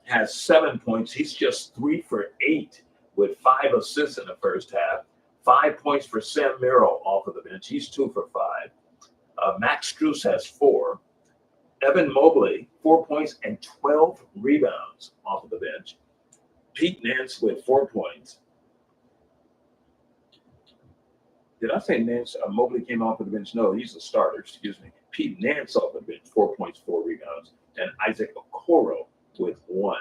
has 7 points. He's just 3 for 8 with 5 assists in the first half. 5 points for Sam Merrill off of the bench. He's 2 for 5. Max Strus has 4. Evan Mobley, 4 points and 12 rebounds off of the bench. Pete Nance with 4 points. Did I say Nance? Mobley came off of the bench? No, he's a starter. Excuse me. Pete Nance off the bench, 4 points, 4 rebounds. And Isaac Okoro with 1.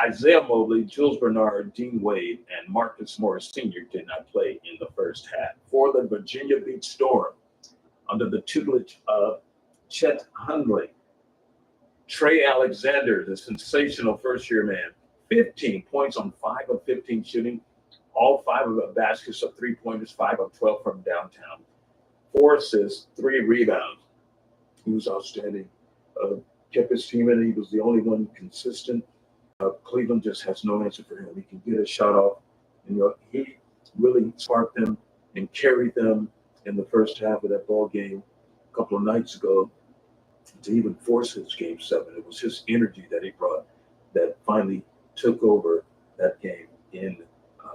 Isaiah Mobley, Jules Bernard, Dean Wade, and Marcus Morris Sr. did not play in the first half. For the Virginia Beach Storm, under the tutelage of Chet Hundley, Trey Alexander, the sensational first-year man, 15 points on 5 of 15 shooting, all 5 of the baskets of 3-pointers, 5 of 12 from downtown, 4 assists, 3 rebounds. He was outstanding. Kept his team in. He was the only one consistent. Cleveland just has no answer for him. He can get a shot off. And, he really sparked them and carried them in the first half of that ball game a couple of nights ago to even force his game 7. It was his energy that he brought that finally took over that game in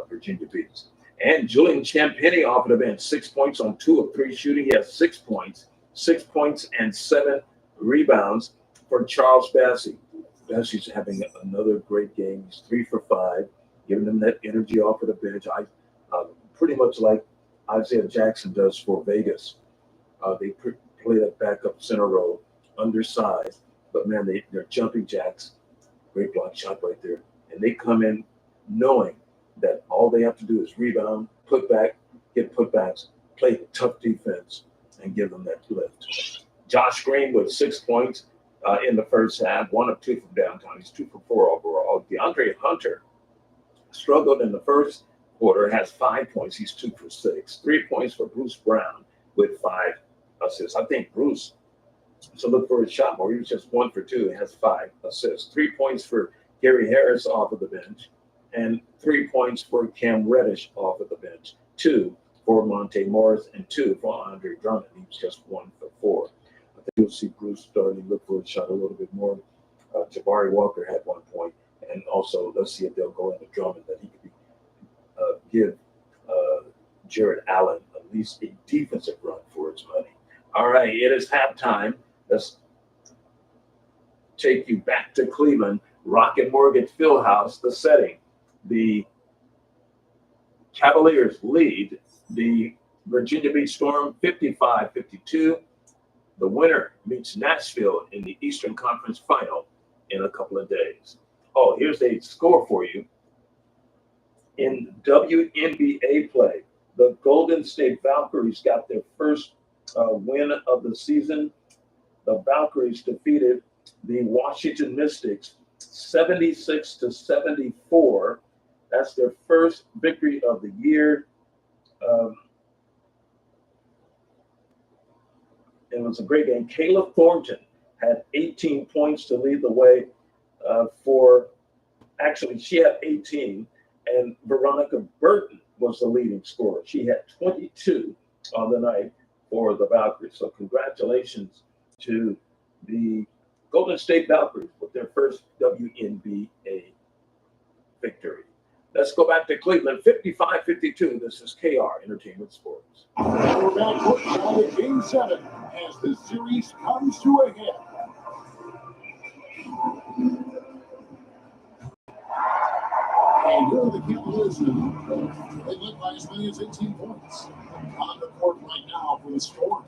Virginia Beach. And Julian Champagnie off of the bench, 6 points on 2 of 3 shooting. He has 6 points and 7 rebounds for Charles Bassey. Bassey's having another great game. He's 3 for 5, giving them that energy off of the bench. Pretty much like Isaiah Jackson does for Vegas. They play that backup center role, undersized, but man, they're jumping jacks. Great block shot right there. And they come in knowing that all they have to do is rebound, put back, get putbacks, play tough defense, and give them that lift. Josh Green with 6 points in the first half, 1 of 2 from downtown. He's 2 for 4 overall. DeAndre Hunter struggled in the first quarter, has 5 points. He's 2 for 6. 3 points for Bruce Brown with 5 assists. I think Bruce should look for his shot more. He was just 1 for 2. He has 5 assists. 3 points for Gary Harris off of the bench, and 3 points for Cam Reddish off of the bench. 2 for Monte Morris and 2 for Andre Drummond. He was just 1 for 4. I think you'll see Bruce starting to look for his shot a little bit more. Jabari Walker had 1 point, and also let's see if they'll go into Drummond that he could give Jared Allen at least a defensive run for his money. All right, it is halftime. Let's take you back to Cleveland. Rocket Mortgage Fieldhouse, the setting. The Cavaliers lead the Virginia Beach Storm 55-52. The winner meets Nashville in the Eastern Conference Final in a couple of days. Oh, here's a score for you. In WNBA play, the Golden State Valkyries got their first win of the season. The Valkyries defeated the Washington Mystics 76-74 That's their first victory of the year. It was a great game. Kayla Thornton had 18 points to lead the way she had 18, and Veronica Burton was the leading scorer. She had 22 on the night for the Valkyries. So congratulations to the Golden State Valkyries with their first WNBA victory. Let's go back to Cleveland, 55-52. This is KR Entertainment Sports. We're back to Game 7 as this series comes to a head. And here are the Cavaliers. They led by as many as 18 points. On the court right now for the Storm.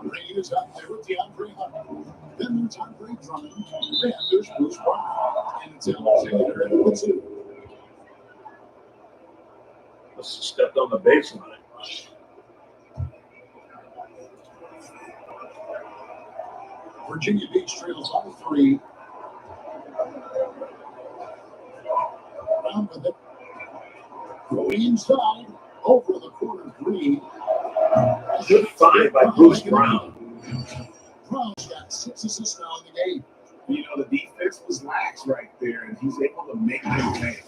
Green is out there with DeAndre Hunter. Then there's Andre Drummond. Then there's Bruce Brown. And it's Alexander in the 2. Stepped on the baseline. Virginia Beach trails by 3. Brown with it. Going inside. Over the corner, Green. Good find by Bruce Brown. Brown's got 6 assists now in the game. You know, the defense was lax right there, and he's able to make them pay.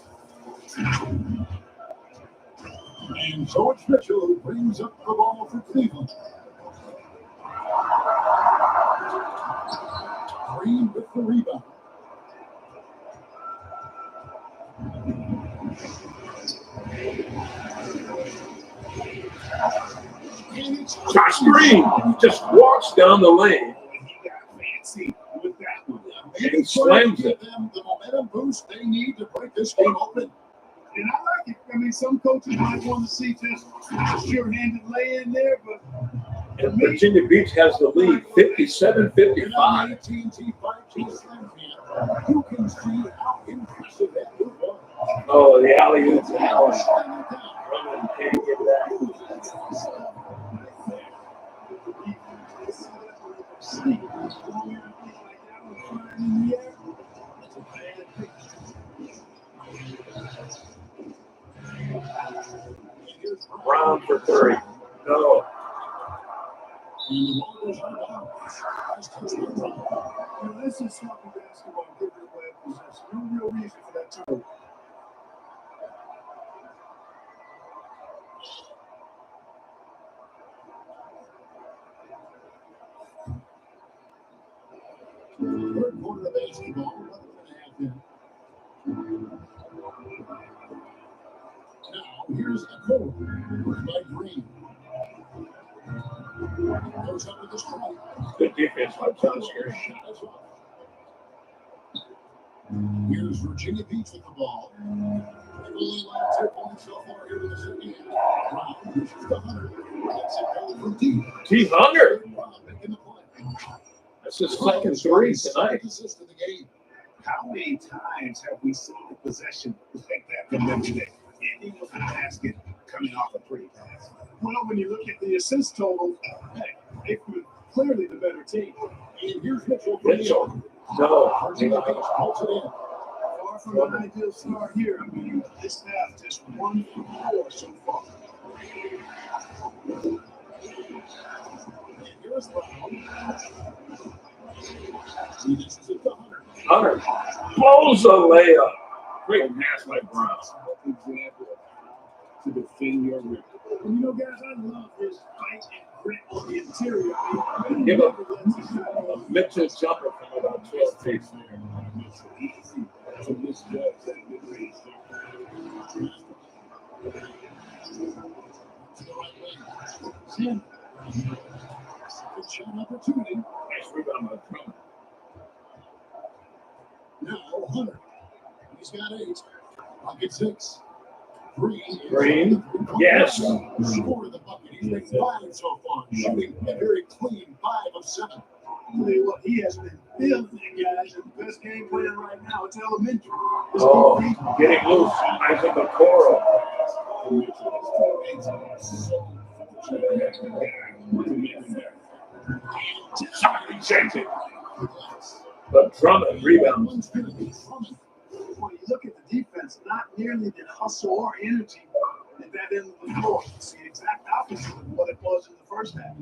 And George Mitchell who brings up the ball for Cleveland. Green with the rebound. Josh Green just walks down the lane. He got fancy with that one. And slams it. Them the momentum boost they need to break this game open. And I like it. I mean, some coaches might want to see just a sure-handed lay in there, but And Virginia Beach has the lead, 57-55. You can see how impressive that move was. Oh, the alley-oop to Allen. Drummond can't get that. Brown for 3. No. This is sloppy basketball, giving away possession. No real reason for that turnover. Third quarter of basketball, 11.5 in. Now, here's a goal by Green. Goes up with the strike. Good defense by Josh Green. Here's Virginia Beach with the ball. They've only allowed 2 points so far here in the second half. Brown pushes the Hunter. Gets it going from deep. T-Hunter. Brown making the play. That's his second 3 tonight. Assist in the game. How many times have we seen a possession like that from them today? Ending with a basket, coming off a pretty pass. Well, when you look at the assist total, hey, they were clearly the better team. And here's Mitchell. Mitchell. No. Virginia Beach holds it in. Far from an ideal start here. I mean, this half just 1 for 4 so far. And here's Brown. He dishes it to Hunter Hunter. blows a layup. Great pass by Brown. Example to defend your rim. And you know, guys, I love his fight and grit on the interior. Give up a Mitchell jumper from about 12 feet. Easy to misjudge that mid-range. Good shot opportunity. Nice rebound by Drummond. Now Hunter. He's got 8. Bucket 6. Green. Yes. Scored the bucket. He's made 5 so far. Shooting a very clean 5 of 7. I'll tell you what, he has been feeling it, guys. And the best game plan right now, it's elementary. Oh, getting loose. Isaac Okoro. Somebody change it. But Drummond rebounds. When you look at the defense defense, not nearly the hustle or energy at that end of the floor. It's the exact opposite of what it was in the first half.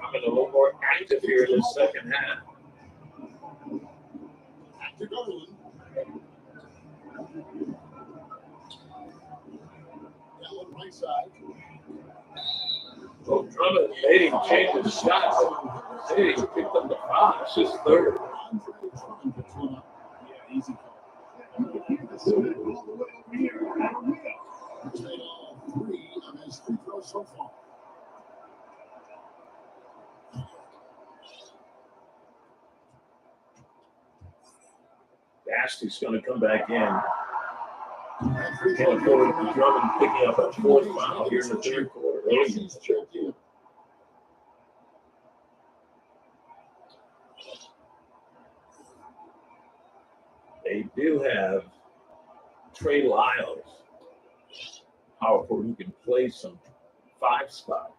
Coming a little more active here in the second half. To Garland. Allen right side. Well, Drummond made him change his shot. Hey, he picked up the foul. It's his third. Yeah, easy call. You can hear this all the way over here. He's made all 3 of his free throws so far. Basty's going to come back in. Can't afford Drummond picking up a fourth foul here in the third quarter. They do have Trey Lyles, power forward, who can play some 5 spots.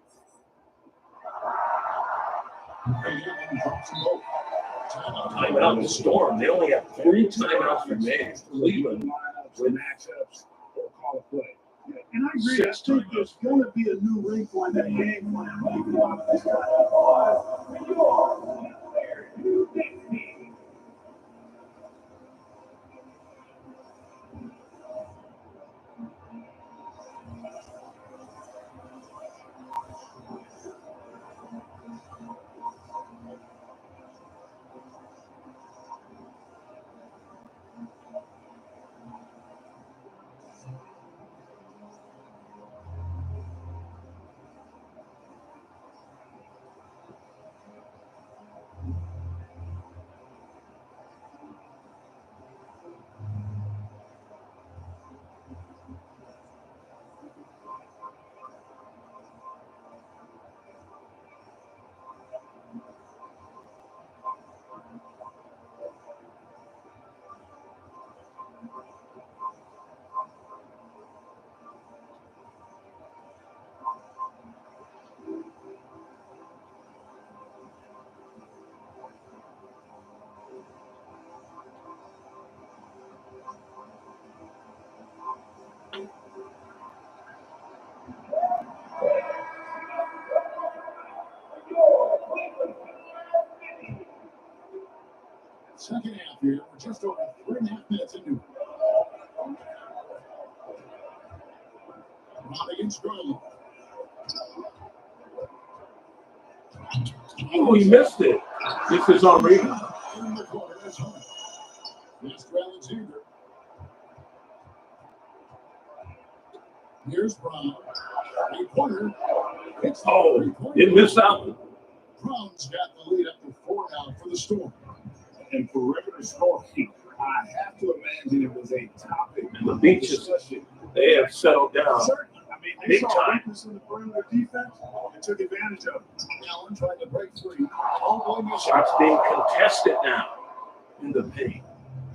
Timeout the Storm. They only have 3 timeouts remaining. Cleveland with matchups or call a play. Yeah, and I agree. I think there's going to be a new wrinkle in that game plan. Second half here. We're just over 3.5 minutes into it. Brown against Garland. Oh, he missed it. This is on rebound. In the corner, that's home. That's Alexander. Here's Brown. A pointer. Oh, didn't miss that one. Brown's got the lead up to 4 now for the Storm. And perimeter scoring, I have to imagine it was a topic And the Beaches, they have settled down. Certainly. I mean, they Big saw time. weakness in the perimeter defense and took advantage of it. Allen trying to break free. All the way to Shots being contested now in the paint.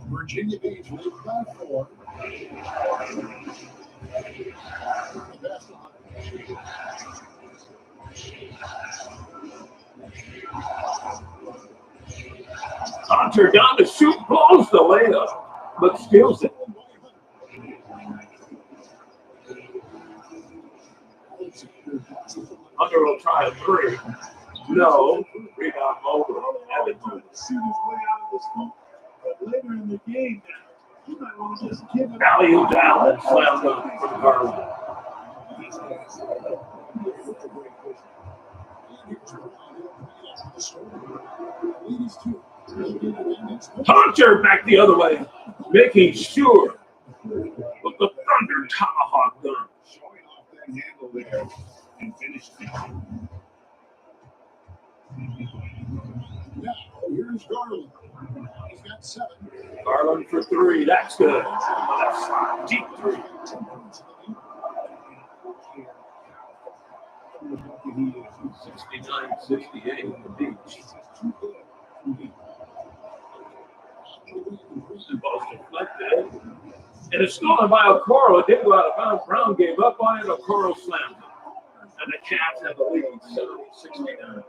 Virginia Beach lead by 4. Hunter down to shoot, blows the layup, but steals it. Hunter will try a 3. No. Rebound over. Evans. To shoot his way out of this funk. But later in the game, you might want to just give it Value down and slam dunk from Garland. Hunter back the other way, making sure with the Thunder tomahawk gun. showing off that handle there and finished it. Now, here's Garland. He's got 7. Garland for 3. That's good. Left side, deep 3. 69-68 the Beach. The ball's deflected. And it's stolen by Okoro. It didn't go out of bounds. Brown gave up on it. Okoro slammed it. And the Cavs have the lead, 70-69.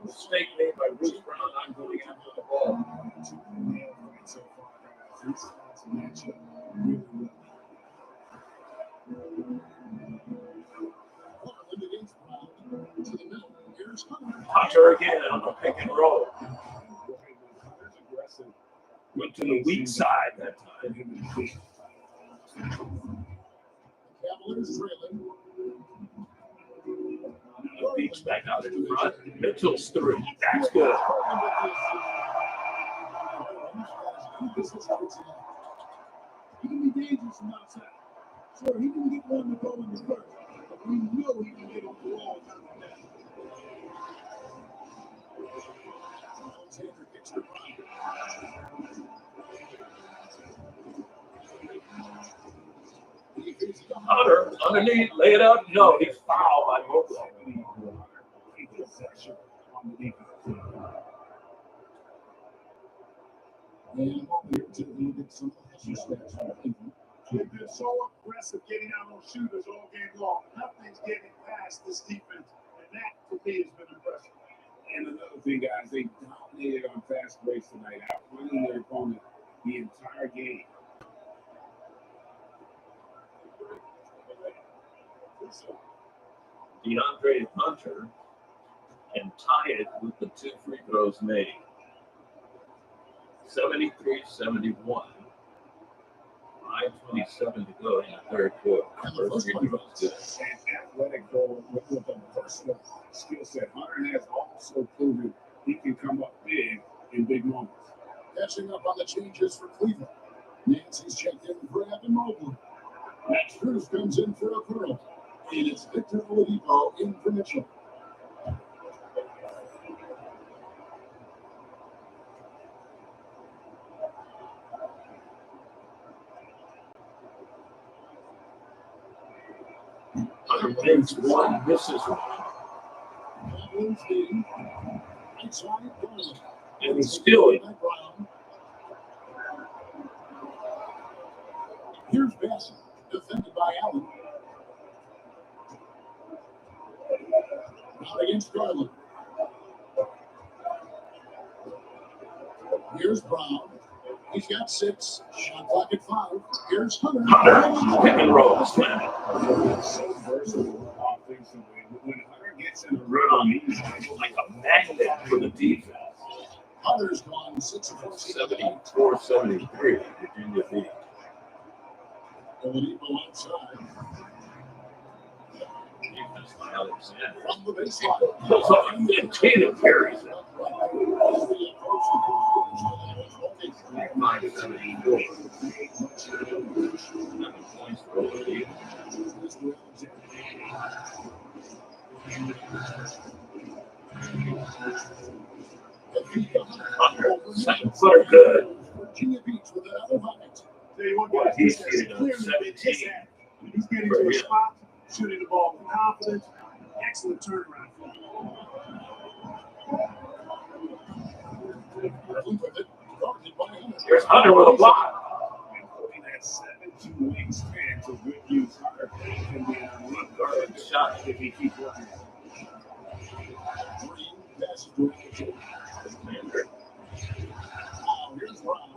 Mistake made by Bruce Brown not going after the ball. These shots match up really well. To the middle. Here's Hunter again on the pick and roll. Hunter's aggressive. Went to the weak side that time. Cavaliers trailing. Beats back out in front. Mitchell's three. That's good. He can be dangerous from outside. Sure, he can get one to go in the first, but we know he can get on the wall time like that. Hunter underneath, lay it up. No, he's fouled by Mobley. They've been so aggressive getting out on shooters all game long. Nothing's getting past this defense, and that, to me, has been impressive. And another thing, guys, they dominated on fast breaks tonight, outrunning their opponent the entire game. DeAndre Hunter and tie it with the 2 free throws made. 73-71. 5:27 to go in the third quarter. First free throw is good. And athletic goal with a personal skill set. Hunter has also proven he can come up big in big moments. Catching up on the changes for Cleveland. Nancy's checked in for Evan Mobley. Max Cruz comes in for a curl. And it's Victor Oladipo in for Mitchell. Hunter makes one, misses one. And he's stealing. Here's Bassett, defended by Allen. Not against Garland. Here's Brown. He's got 6. Shot clock at 5. Here's Hunter. Hunter, pick and roll, slam it. So versatile offensively. When Hunter gets in the Run, rhythm, he's like a magnet for the defense. Hunter's gone 6 of 4. 74-73, Virginia beat. Oladipo outside. Defense by Alexander. From the baseline. Pulls off 15 and carries it. 5-74. 7 points for Oladipo. Hunter, second footer good. Virginia Beach with another bucket. Tell you what, Boy, guys, he's this getting has up clearly been 17. his act. He's getting to a spot, shooting the ball with confidence. Excellent turnaround for him. Here's Hunter with a block. Putting that 7-2 wingspan to good use. Hunter can be an unguarded shot if he keeps working. Passes to Alexander. Here's Brown.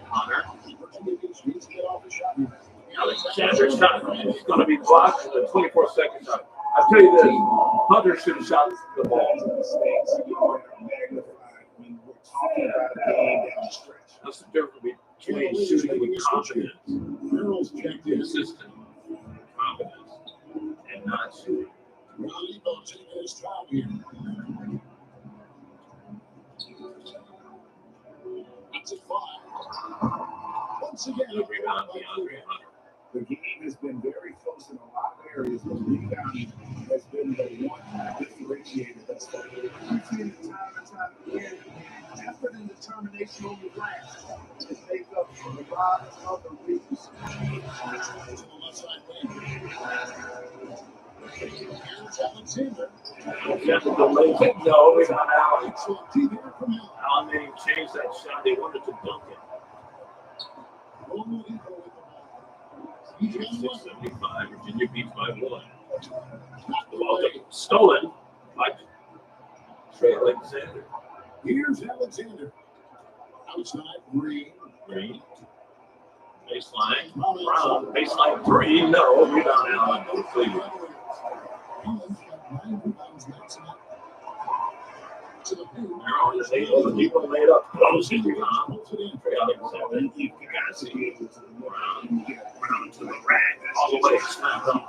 Hunter. Alexander's shot is going to be blocked in the 24-second shot. I tell you this, Hunter should have shot the ball. That's the difference between shooting with confidence, consistent confidence, and not shooting. Once again, Rebound DeAndre Hunter. the game has been very close in a lot of areas, but rebounding has been the one differentiator thus far. We've seen it time and time again. Effort and determination on the glass is make up for a lot of other reasons. To the left side lane. Here's Alexander. No, rebound Allen. Excellent D there from Allen. Allen didn't change that shot. They wanted to dunk it. Oladipo with the ball. He's got 6-75. Virginia beats by 1. Not the Ball way. stolen by Trey Alexander. Here's Alexander. Outside, Green. Green. Baseline. Brown. Baseline 3. No. Rebound Allen. No Cleveland. Allen's got 9 rebounds next to the paint. He will lay it up. Closing rebound. Trey Alexander. You got to be able to the Brown, Brown to the rack. All the way. Slam dunk.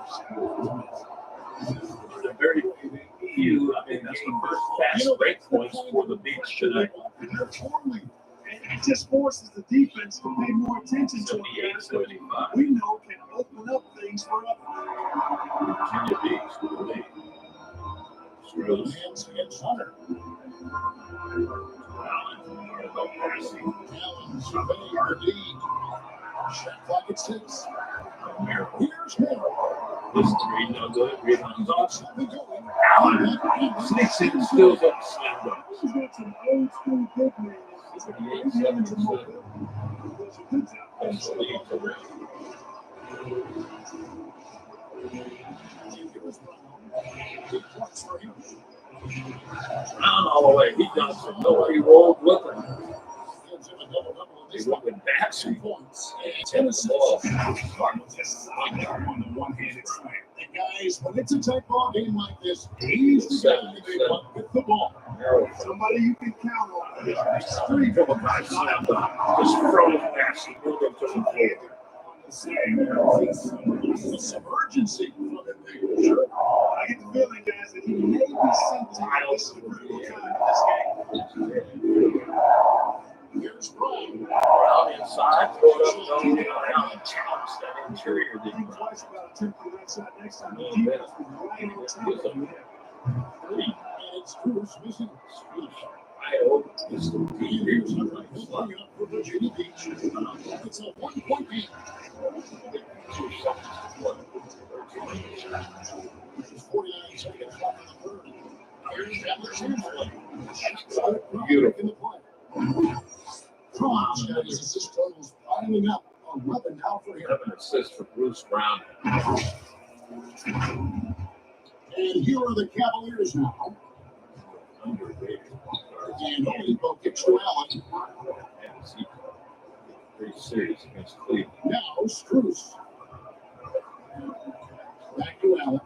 The very few. I think that's the first fast break points for the Beach tonight. It just forces the defense to pay more attention to guys that we know can open up things for us. Virginia Beach with the lead. Screws. Hands against Hunter. Allen surveying the lead. Shot clock at 6. Here's Merrill. This 3 no good. Rebounds off. Something going. Allen sneaks in, steals up, slam dunk. He's got some old school big men. It's a great game to move. Does a good job. That's the lead to Ray. Brown all the way. He does it. Nobody rolled with him. He went with backs and points. And the ball. Just on the one-handed slam. And guys, when it's a tight ball game like this, he's the guy they want with the ball. Somebody you can count on. Street from a back slam dunk. Just throw it back and move him to the floor. Some urgency from him there. I get the feeling, guys, that he may be sensing this is a critical time in this game. Here's Brown. Brown inside, throw it up, no, down, chops that interior. Think twice about attempting that shot next time. The defense was right on top of him. And it's Cruz missing. I hope it's the Here's Hunter pulling up for Virginia Beach. It's a 1-point game. 49 seconds left in the third. Here's Alexander. Beautiful. In the play. Franz got his assist totals piling up. 11 now for him. 7 assists for Bruce Brown. And here are the Cavaliers now. Underrated. And Oladipo kicks to Allen. Pretty serious against Cleveland. Now Strus. Back to Allen.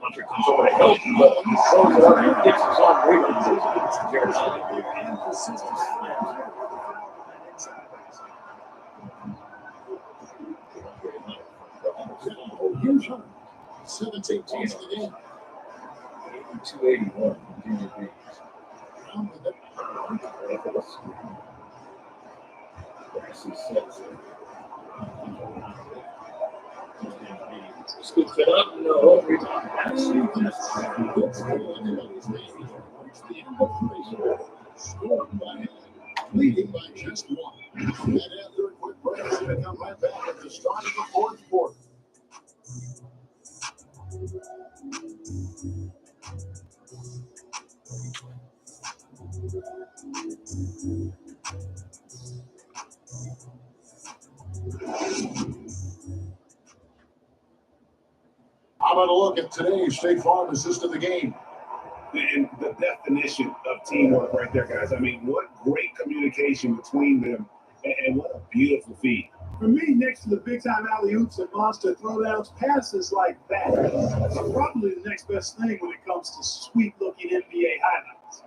Hunter comes over to help, but he throws it up and gets his own rebound. Jared Allen. And consistent slams. Here's Hunter. 17 points in the game. 281. Virginia Beach. Brown with it. Scoops it up. No. Rebound. Leading by just 1. And after a quick break, we're going to come right back at the start of the fourth quarter. How about a look at today's State Farm assist of the game? And the definition of teamwork right there, guys. I mean, what great communication between them, and what a beautiful feed. For me, next to the big-time alley-oops and monster throwdowns, passes like that are probably the next best thing when it comes to sweet-looking NBA highlights.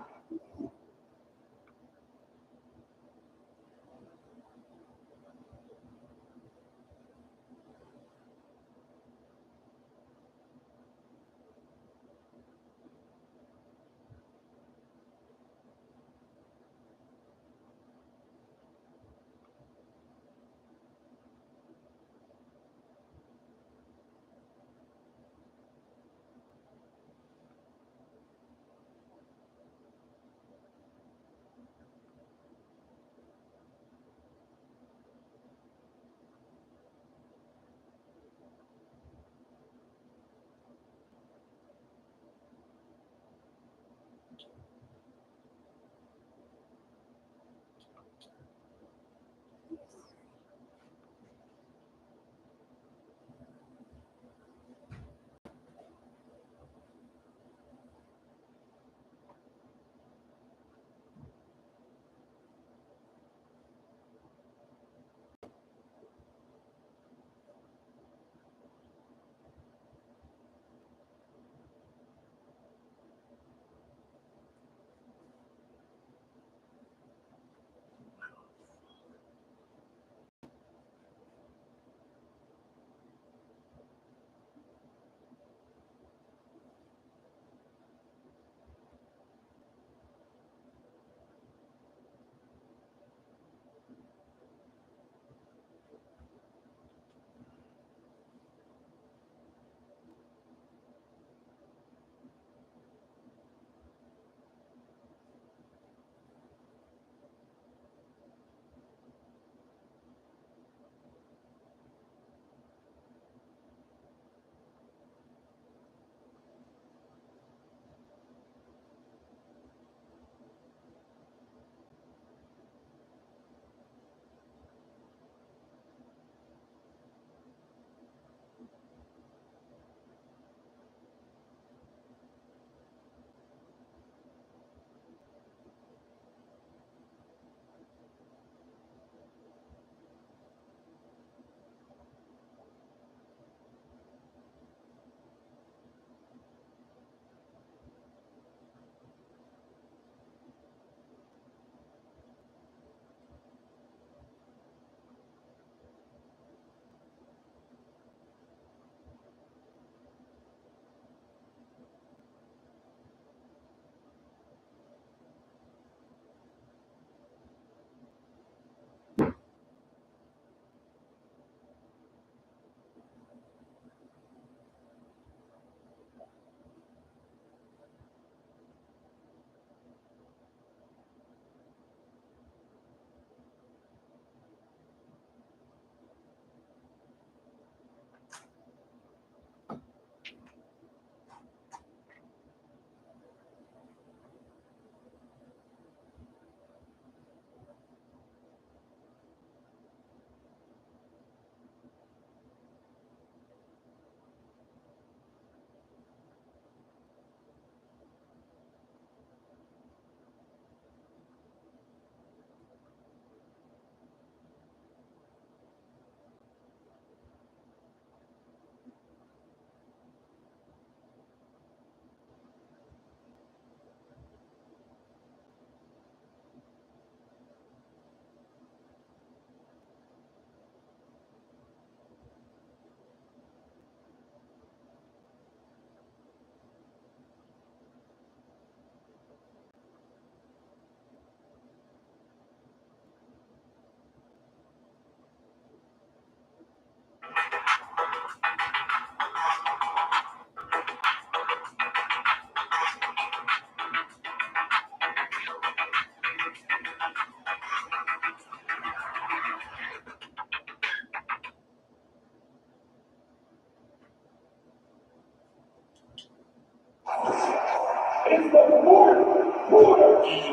And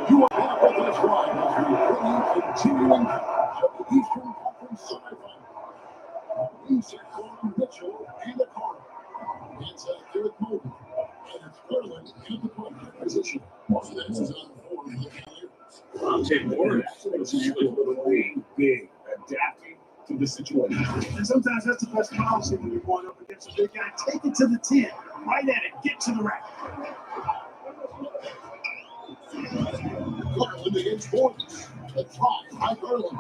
you are back with us live as we bring you continuing coverage of the Eastern Conference semifinal. Inside Mitchell and the corner. It's Garrett Mobley. And it's Garland in the point position. So this is on for the Cavaliers. I'll take more. That's an example of being big, adapting to the situation. And sometimes that's the best policy when you're going up against a big guy. Take it to the 10, right at it, get to the rack. Garland against Warriors. The try by Garland.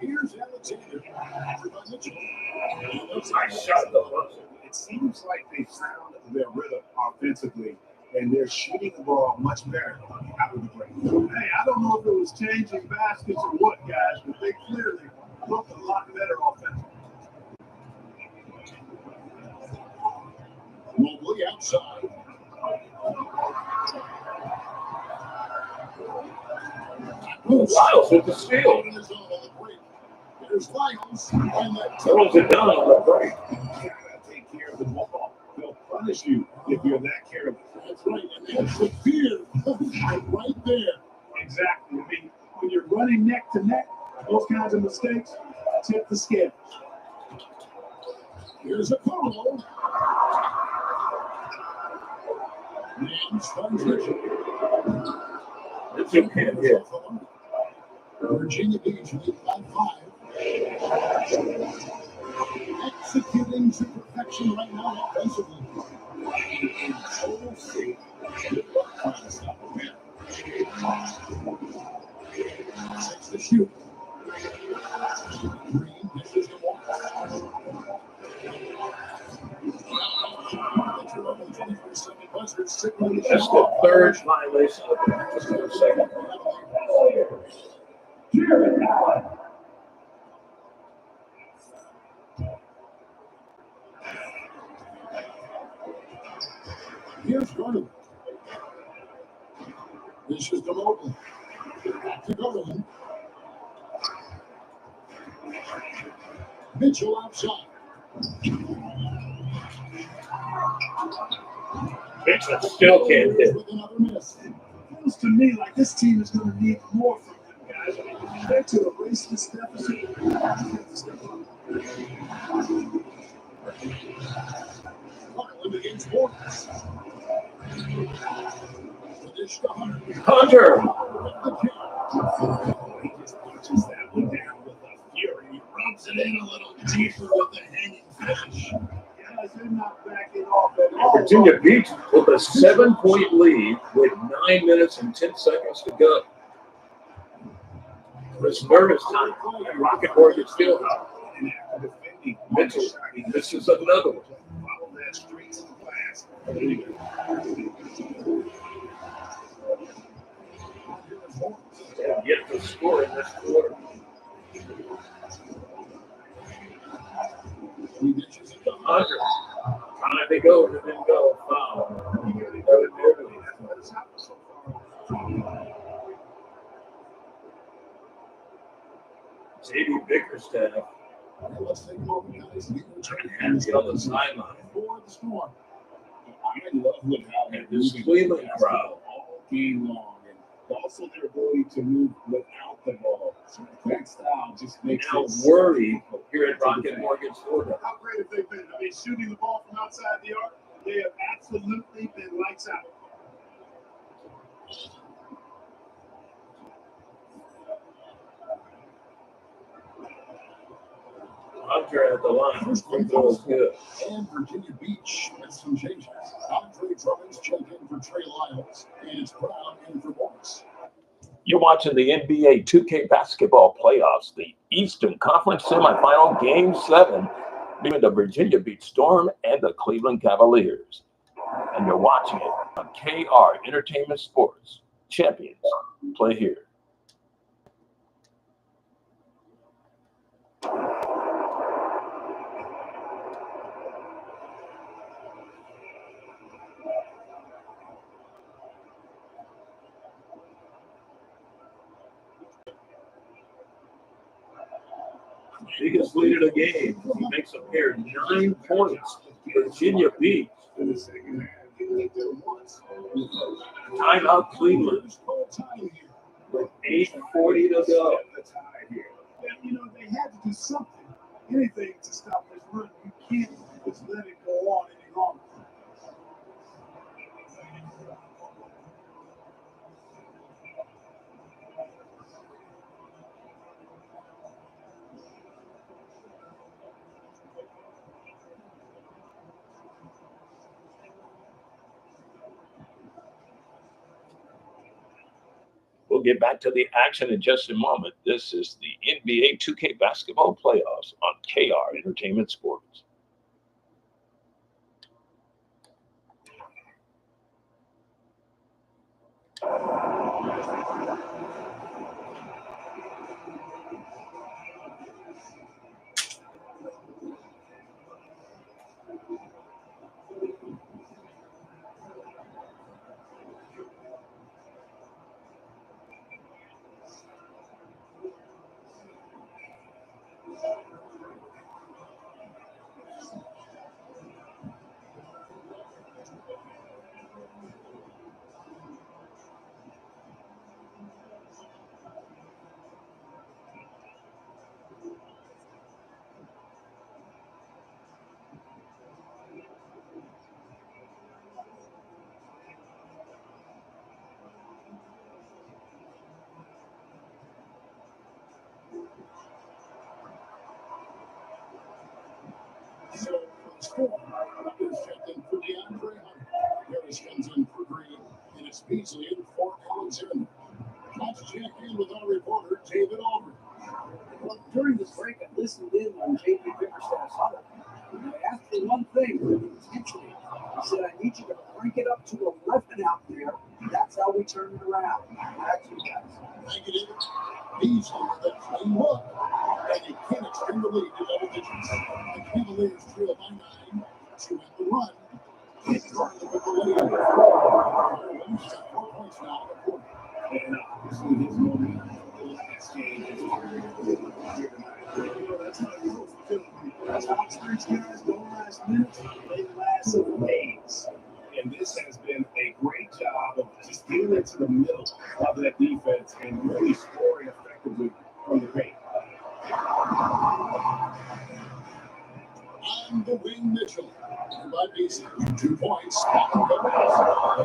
Here's Alexander. Nice shot, though. It seems like they found their rhythm offensively, and they're shooting the ball much better out of the break. Hey, I don't know if it was changing baskets or what, guys, but they clearly looked a lot better offensively. Mobley outside. Lyles with the steal. There's Lyles and that Throws it down on the break. You gotta take care of the ball. They'll punish you if you're that careless. That's right. And that's the fear right there. Exactly. I mean, when you're running neck to neck, those kinds of mistakes tip the scale. Here's a Carlo. And Sponge Mitchell. It's okay. Yeah. Virginia Beach lead by 5. Executing to perfection right now offensively. Takes the shoot. Green misses the walk. That's the third violation of the practice in the second. Here's Garland. This is the Mobley. Back to Garland. Mitchell outside. Mitchell still can't hit. With another miss. It feels to me like this team is going to need more from them, guys. I mean, they're to erase this deficit. Garland against Warriors. Hunter. He just punches that one down with a fury. He rubs it in a little deeper with a hanging finish. Guys, they're not backing off at all. Virginia Beach with a 7-point lead with 9 minutes and 10 seconds to go. It's nervous time. Rocket Morgan still out. Mitchell misses another one. Follow that straight to the glass. And yet to score in this quarter. Hunter. Trying to go, it didn't go. Foul. J.D. Bickerstaff. Let's take a moment, guys. Hands on the sideline. For the Storm. I love what And this Cleveland crowd. all game long, and also their ability to move without the ball. So that style just makes Now it worried here at Rocket Mortgage Florida. How great have they been? I mean, shooting the ball from outside the arc, they have absolutely been lights out. Hunter at the line. First free throw is good. And Virginia Beach with some changes. Andre Drummond's check in for Trey Lyles. And it's Brown in for Morris. You're watching the NBA 2K basketball playoffs, the Eastern Conference Semifinal Game 7 between the Virginia Beach Storm and the Cleveland Cavaliers. And you're watching it on KR Entertainment Sports. Champions play here. Biggest lead of the game. He makes a pair 9 points. Virginia Beach. In the second half, he went there once. Timeout Cleveland. With 8:40 to go. The tie here. And, they had to do something, anything to stop this run. You can't just let it go on any longer. We'll get back to the action in just a moment. This is the NBA 2K basketball playoffs on KR Entertainment Sports. So, score. Is checked in for DeAndre Hunter. Harris comes in for Green. And it's Beasley in for Alexander. Let's check in with our reporter, David Albert. Well, during this break, I listened in on JP Bickerstaff's huddle. And I asked for one thing intentionally. I said, I need you to crank it up to 11 out there. That's how we turn it around. Back to you guys. Thank you, David. Beasley with a clean look. And he can't extend the lead to double digits. The Cavaliers trail by 9 to end the run. It's Garland with the lead. Garland's got 4 points now in the quarter. And obviously, his moment in the last game is carried here tonight. That's how you go for killing people. That's how experienced guys don't last minutes. They last days. And this has been a great job of just getting into the middle of that defense and really scoring effectively from the paint. On the wing, Mitchell. By Beasley. 2 points.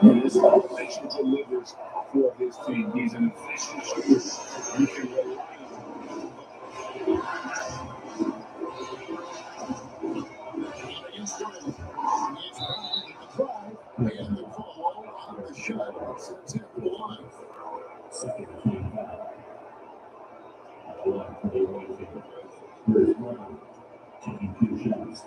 And this is what Mitchell delivers for his team. He's an efficient shooter. You can rely on him. Against Garland. He's Garland with the drive. And the call on the shot. Sends him to the line. Second team foul. Here's Brown taking 2 shots.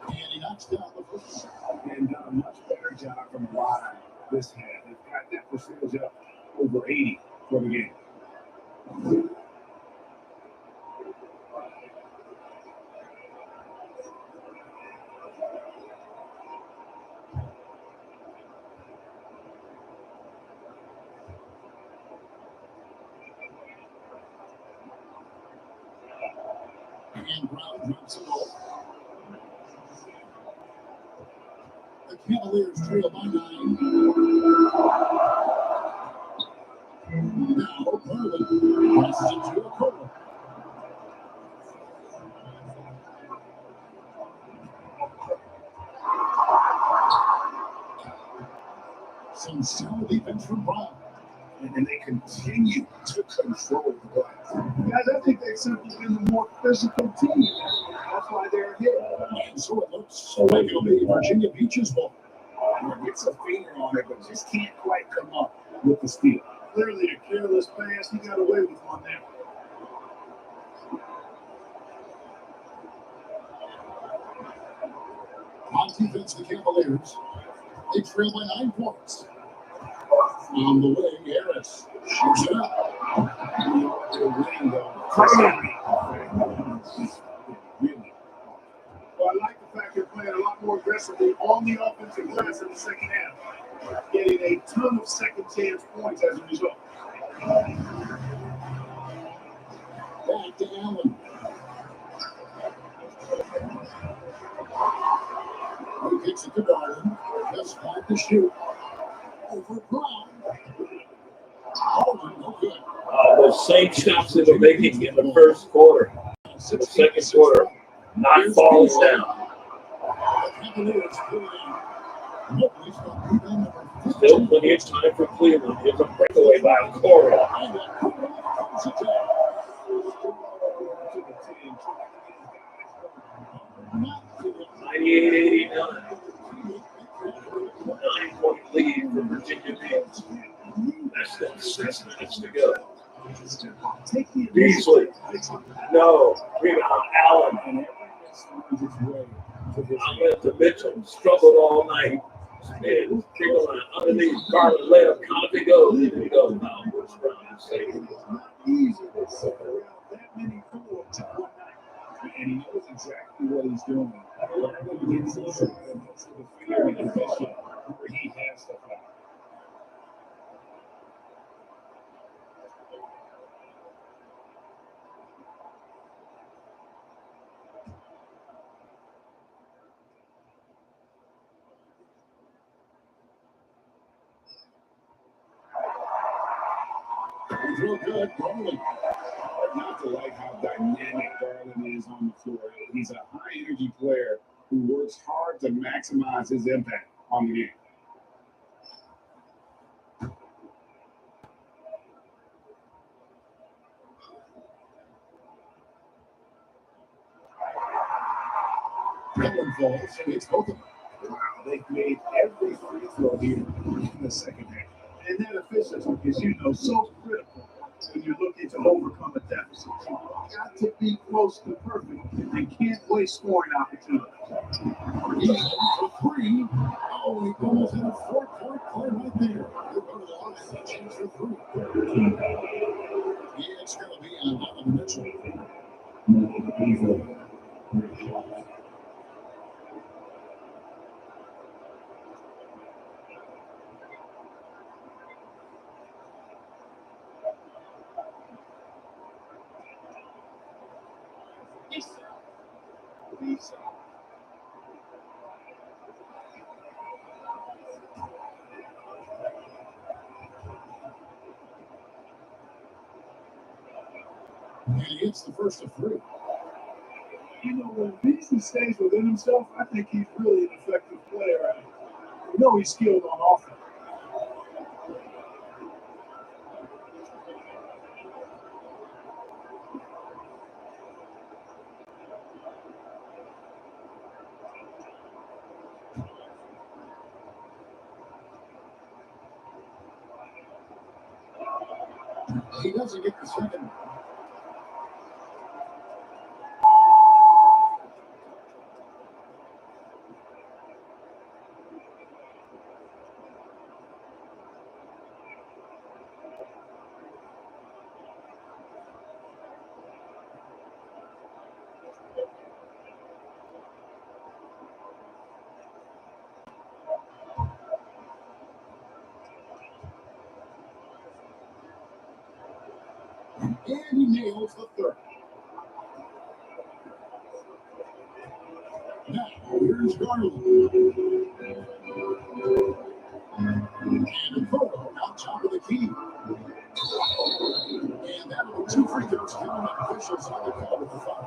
And he knocks down the first. And done a much better job from the line this half. They've got that percentage up over 80 for the game. And Brown drops it off. The Cavaliers trail by 9. Now Garland passes it to Okoro. Some sound defense from Brown. And they continue to control the glass. Guys, I think they've simply been the more physical team. That's why they're ahead. And so it looks like it'll be Virginia Beach's ball. Gets a finger on it, but just can't quite come up with the steal. Clearly a careless pass. He got away with one there. On defense, the Cavaliers. They trail by 9 points. On the way, Harris shoots it up. They're winning though. Well, I like the fact they're playing a lot more aggressively on the offensive glass in the second half, getting a ton of second chance points as a result. Back to Allen. He kicks it to Garland. Just 5 to shoot. Over Brown. Oh, no good. Those same shots they were making in the first quarter, the second quarter, not falling down. Cavaliers pull in. Nobody's got rebound number 15. Still plenty of time for Cleveland. Here's a breakaway by Corey. And that comes it down. 98-89. 9-point lead for Virginia Beach. Less than 6 minutes to go. Beasley. No. Rebound. Allen. Outlet to Mitchell. Struggled all night. And Cleveland underneath. Garland lay up. Count it goes. There he goes. Now, Bruce Brown is safe. It's not easy to sit around that many forwards in one night. And he knows exactly what he's doing. He gets inside and looks for the finger and efficient where he has to fight. He's real good. Garland. Hard not to like how dynamic Garland is on the floor. He's a high-energy player who works hard to maximize his impact on the game. Garland falls. It's both of them. Wow, they've made every free throw here in the second half. And that efficiency is, so critical when you're looking to overcome a deficit. You've got to be close to perfect and can't waste scoring opportunities. He's for 3. Oh, he goes in a 4-point play right there. They'll go to the line and change for 3. Yeah, it's going to be on Donovan Mitchell. And he hits the first of 3. When Beasley stays within himself, I think he's really an effective player. He's skilled on offense. He doesn't get the second. And he nails the third. Now, here's Garland. And Photo out top of the key. And that'll be 2 free throws coming up. Officials on the call with the foul.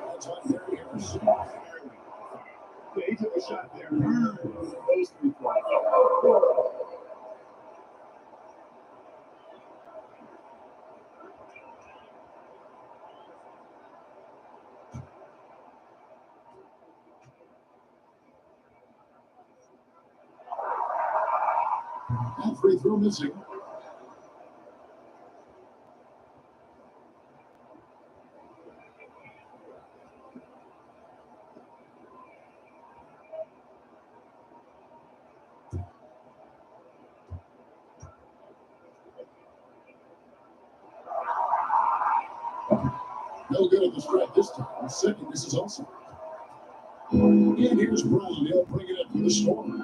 That's on Gary Harris. Yeah, he took a shot there. Those 3 points. And free throw missing. No good at the strike this time. Second, this is also. And here's Brown. He'll bring it up to the Storm.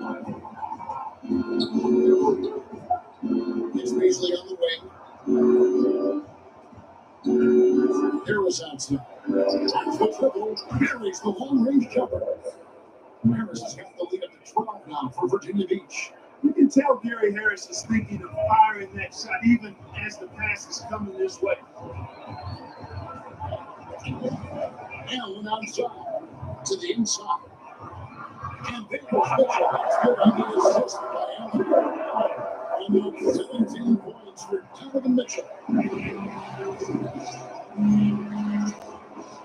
It's Beasley on the wing. Harris outside. There's the triple. Harris, the long-range jumper. Harris has got the lead up to 12 now for Virginia Beach. You can tell Gary Harris is thinking of firing that shot even as the pass is coming this way. Allen outside to the inside. And there's Mitchell. That's good on the assist by Allen. And now 17 points for Donovan Mitchell.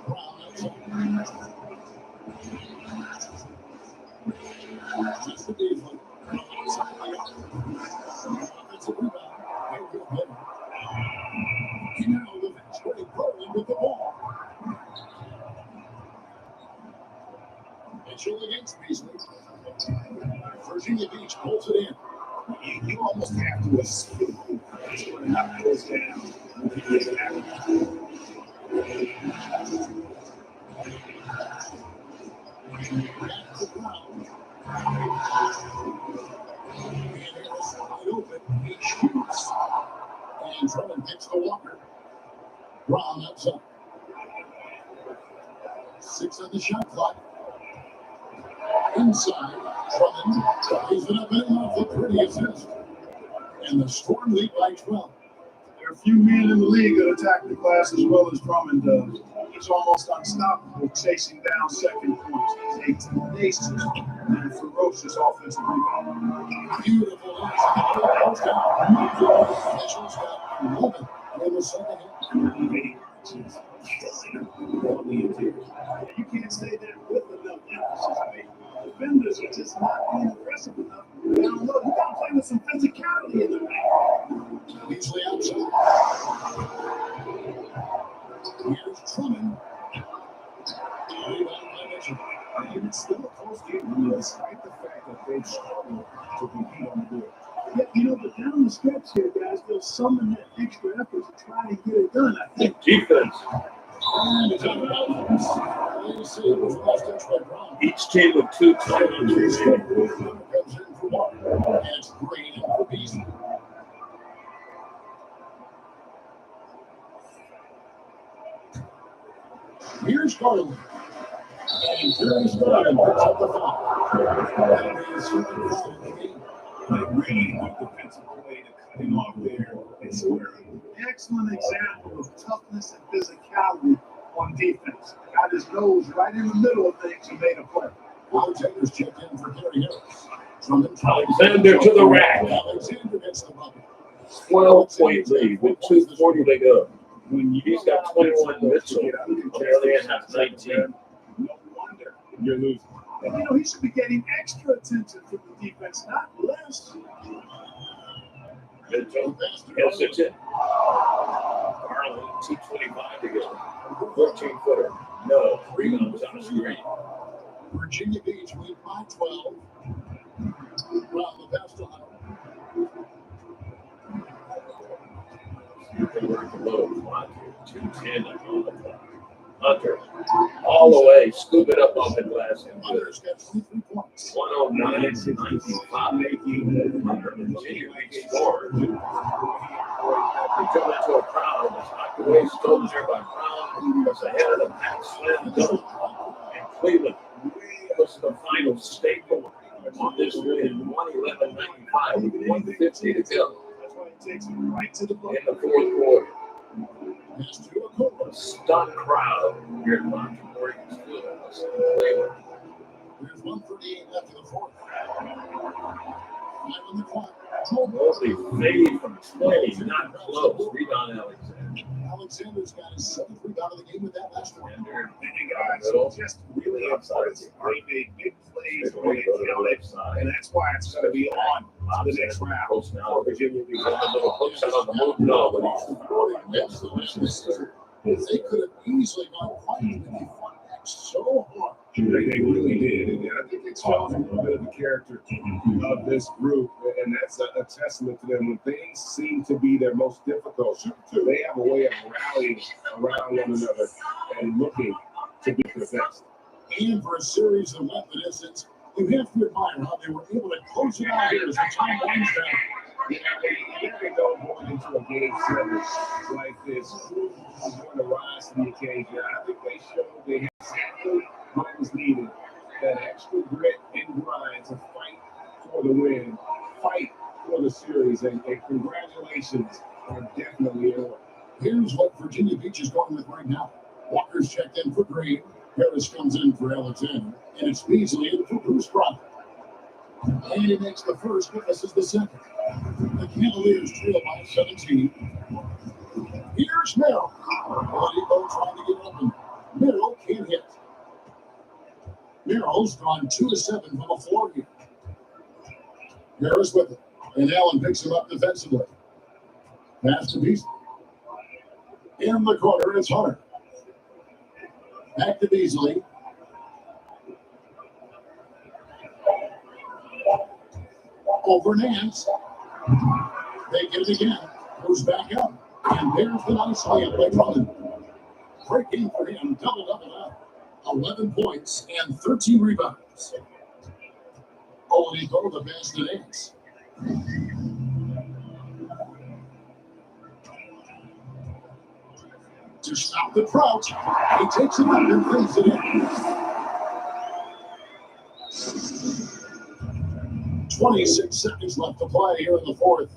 Brown outside. Just the Beasley. Outside the arc. Offensive rebound. Very good hitter. And now the bench ready Portland with the ball. Mitchell against Beasley. Virginia Beach pulls it in. You almost have to assume that's where it goes down. Back to Brown. And it's wide open. He shoots. And Drummond picks the Walker. Brown outside. 6 on the shot clock. Inside, Drummond ties it up and off the pretty assist. And the Storm lead by 12. There are a few men in the league that attack the glass as well as Drummond does. He's almost unstoppable chasing down second points. He's a tenacious and ferocious offensive rebound. Beautiful. Goes down. Mitchell's got 11 in the second half. You can't say that with enough emphasis. I mean, defenders are just not being aggressive enough. I don't know. You got to play with some physicality in the game. Beasley outside. Here's Drummond. Rebound by Mitchell. And it's still a close game, despite the fact that they've struggled to compete on the board. Yeah, you know, but down the stretch here, guys, they'll summon that extra effort to try to get it done, I think. Defense. And it's out of bounds. You see it was last touch by Brown. Each team with 2 turnovers. Comes in for one. And it's Green in for Beasley. Here's Garland. And here's Garland. Picks up the foul. That'll be his second foul of the game. But really good defensive play to cut him off there and square him. Excellent example of toughness and physicality on defense. Got his nose right in the middle of things and made a play. Alexander's checked in for Gary Harris. Alexander to the rack. Alexander gets the bucket. 12-point lead with 2:40 to go. He's got 21. Mitchell on the other hand has 19. No wonder you're losing. And, you know, he should be getting extra attention from the defense, not less. Mitchell gets it in. Garland, 2:25 to go. 14-footer. No. Rebounds on the screen. Virginia Beach lead by 12. Well, the pass to Hunter. You can work the low clock here. 2:10 on the clock. Hunter, all the way, scoop it up off the glass and good. Hunter's got 23 points. 109-95. Hunter, Virginia Beach scores. They come into a crowd that's knocked away, stolen there by Brown. Was ahead of the pack slam dunk. And Cleveland was the final staple on this win, 111-95 with 150 to go. That's why he takes him right to the In bucket. the fourth quarter. Pass to Okola. A stunned crowd here at Montgomery Field. Cleveland. There's 1:38 left in the fourth. 5 on the clock. Mobley fade from 20, not close. Rebound Alexander. Alexander's got his 7th rebound of the game with that last one. And guys, just really important. They made big plays when they killed it. And that's why it's going to be on to the next round. Post now. Virginia Beach on the little hooks out on the move. No, but They could have easily gone quiet, but they fought back so hard. They really did. And I think it shows a little bit of the character of this group. And that's a testament to them. When things seem to be their most difficult, they have a way of rallying around one another and looking to be their best. And for a series that went the distance, you have to admire how they were able to close it out here as the time winds down. You never know going into a game 7 like this who is going to rise to the occasion. I think they showed they had exactly what was needed. That extra grit and grind to fight for the win, fight for the series, and congratulations are definitely in order. Here's what Virginia Beach is going with right now. Walker's checked in for Green. Harris comes in for Alexander. And it's Beasley in for Bruce Brown. And he makes the first, but this is the second. The Cavaliers trail by 17. Here's Merrill. Oladipo trying to get up, and Merrill can't hit. Merrill's gone 2 of 7 from the floor here. Harris with it. And Allen picks him up defensively. Pass to Beasley. In the corner, it's Hunter. Back to Beasley. Over Nance. They get it again. Goes back up. And there's the nice layup by Drummond. Great game for him. Double up. 11 points and 13 rebounds. Oladipo the pass to Nance. To stop the drought, he takes it up and brings it in. 26 seconds left to play here in the fourth.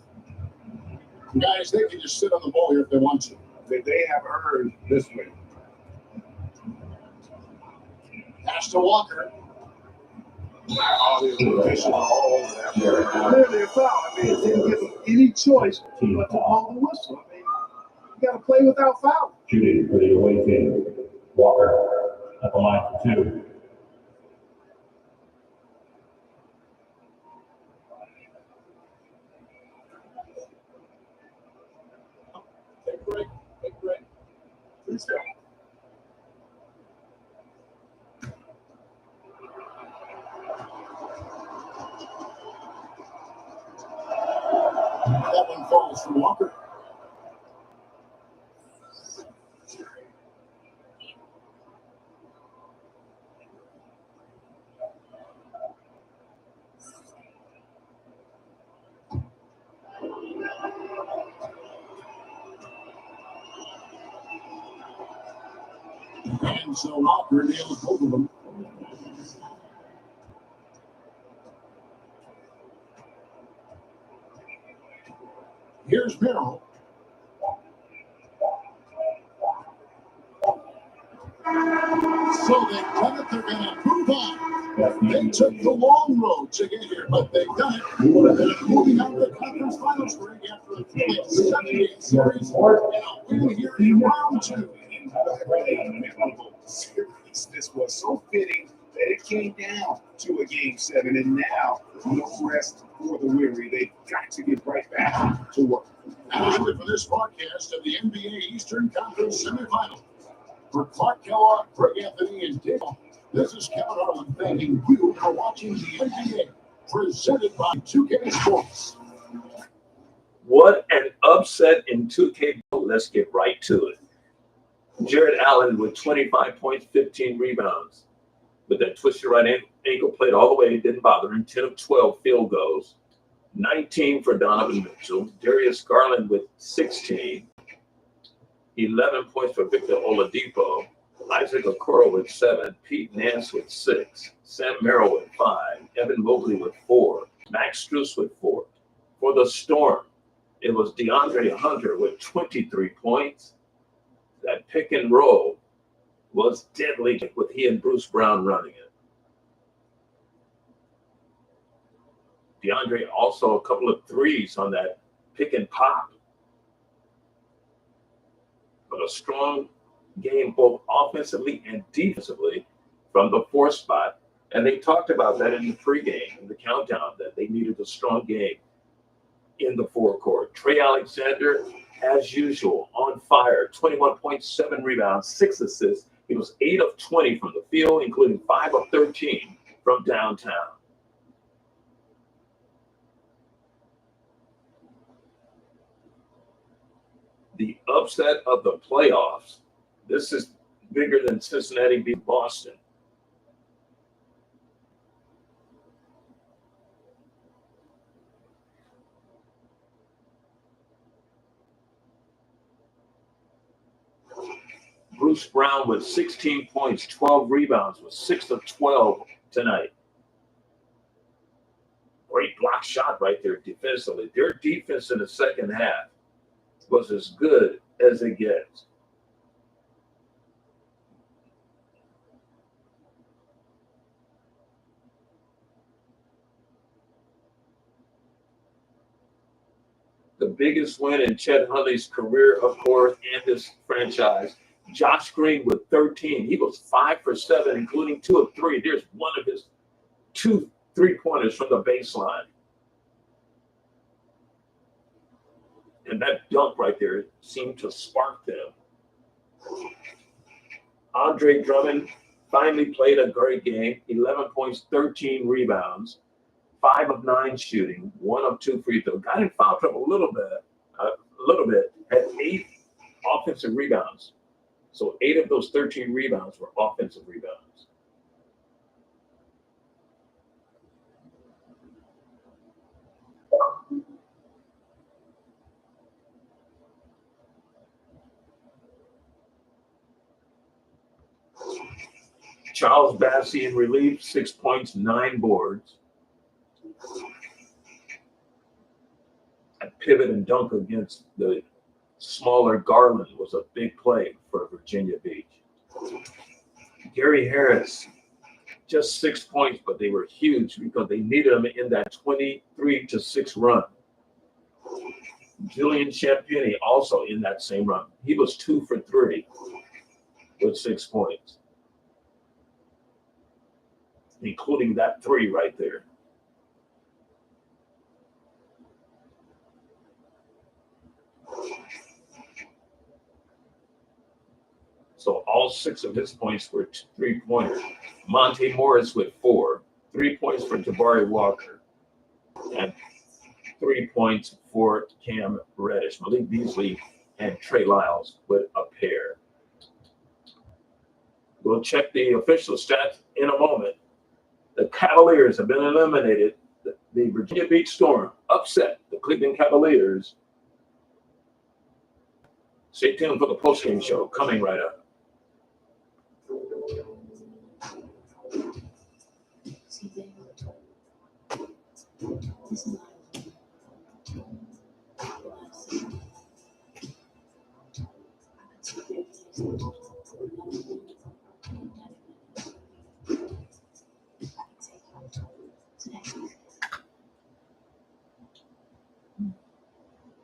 Guys, they can just sit on the ball here if they want to. They have earned this win. Pass to Walker. All the officials are all over that. Clearly a foul. I mean, it didn't give them any choice but to blow the whistle. I mean, you got to play without foul. Shooting for the away team. Walker at the line for 2. Take break. Take break. Please go. That one falls for Walker. And so Walker nails both of them. Here's Merrill. So they've done it. They're going to move on. They took the long road to get here, but they've done it. They're moving on to the conference finals break after a 7-game series and a win here in round 2. This was so fitting that it came down to a game 7, and now no rest for the weary. They've got to get right back to work. That was it for this broadcast of the NBA Eastern Conference Semifinal. For Clark Kellogg, Greg Anthony, and Dale, this is Kevin Harlan thanking you for watching the NBA, presented by 2K Sports. What an upset in 2K. Let's get right to it. Jared Allen with 25 points, 15 rebounds. But that twisted right ankle played all the way, didn't bother him. 10 of 12 field goals. 19 for Donovan Mitchell. Darius Garland with 16. 11 points for Victor Oladipo. Isaac Okoro with 7. Pete Nance with 6. Sam Merrill with 5. Evan Mobley with 4. Max Strus with 4. For the Storm, it was DeAndre Hunter with 23 points. That pick and roll was deadly with he and Bruce Brown running it. DeAndre also a couple of threes on that pick and pop. But a strong game both offensively and defensively from the 4th spot. And they talked about that in the pregame, in the countdown, that they needed a strong game in the forecourt. Trey Alexander, as usual, on fire. 21.7 rebounds, 6 assists. He was 8 of 20 from the field, including 5 of 13 from downtown. The upset of the playoffs. This is bigger than Cincinnati beat Boston. Bruce Brown with 16 points, 12 rebounds, was 6 of 12 tonight. Great block shot right there defensively. Their defense in the second half was as good as it gets. The biggest win in Chet Huntley's career, of course, and this franchise. Josh Green with 13. He was 5 for 7, including 2 of 3. There's one of his 2 3-pointers from the baseline. And that dunk right there seemed to spark them. Andre Drummond finally played a great game. 11 points, 13 rebounds, 5 of 9 shooting, 1 of 2 free throws. Got in foul trouble a little bit. Had 8 offensive rebounds. So 8 of those 13 rebounds were offensive rebounds. Charles Bassey in relief, 6 points, 9 boards. A pivot and dunk against the smaller Garland was a big play for Virginia Beach. Gary Harris, just 6 points, but they were huge because they needed him in that 23-6 run. Julian Champagnie also in that same run. He was 2 for 3 with 6 points, including that 3 right there. So all 6 of his points were 3-pointers. Monte Morris with 4, 3 points for Jabari Walker, and 3 points for Cam Reddish. Malik Beasley and Trey Lyles with a pair. We'll check the official stats in a moment. The Cavaliers have been eliminated. The Virginia Beach Storm upset the Cleveland Cavaliers. Stay tuned for the postgame show coming right up.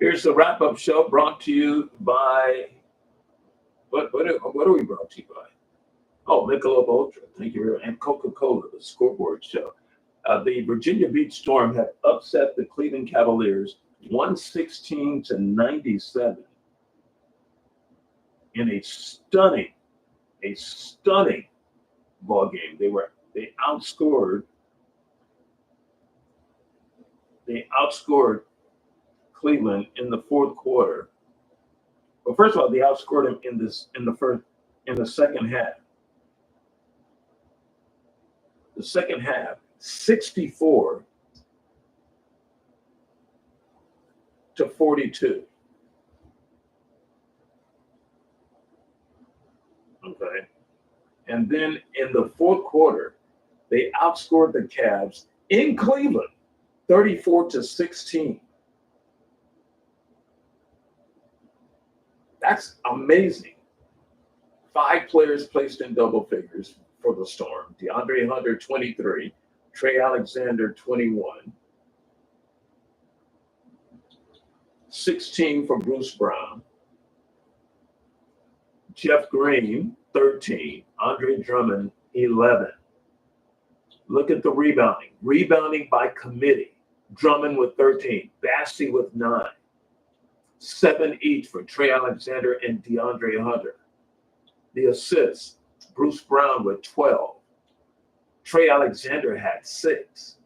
Here's the wrap-up show brought to you by, what are we brought to you by? Oh, Michelob Ultra. Thank you very much. And Coca-Cola, the scoreboard show. The Virginia Beach Storm have upset the Cleveland Cavaliers 116-97 in a stunning ball game. They outscored Cleveland in the fourth quarter. Well, first of all, they outscored them in the second half. The second half, 64-42. Okay. And then in the fourth quarter, they outscored the Cavs in Cleveland 34-16. That's amazing. 5 players placed in double figures for the Storm. DeAndre Hunter, 23. Trey Alexander, 21. 16 for Bruce Brown. Jeff Green, 13. Andre Drummond, 11. Look at the rebounding. Rebounding by committee. Drummond with 13. Bassey with 9. 7 each for Trey Alexander and DeAndre Hunter. The assists, Bruce Brown with 12. Trey Alexander had 6.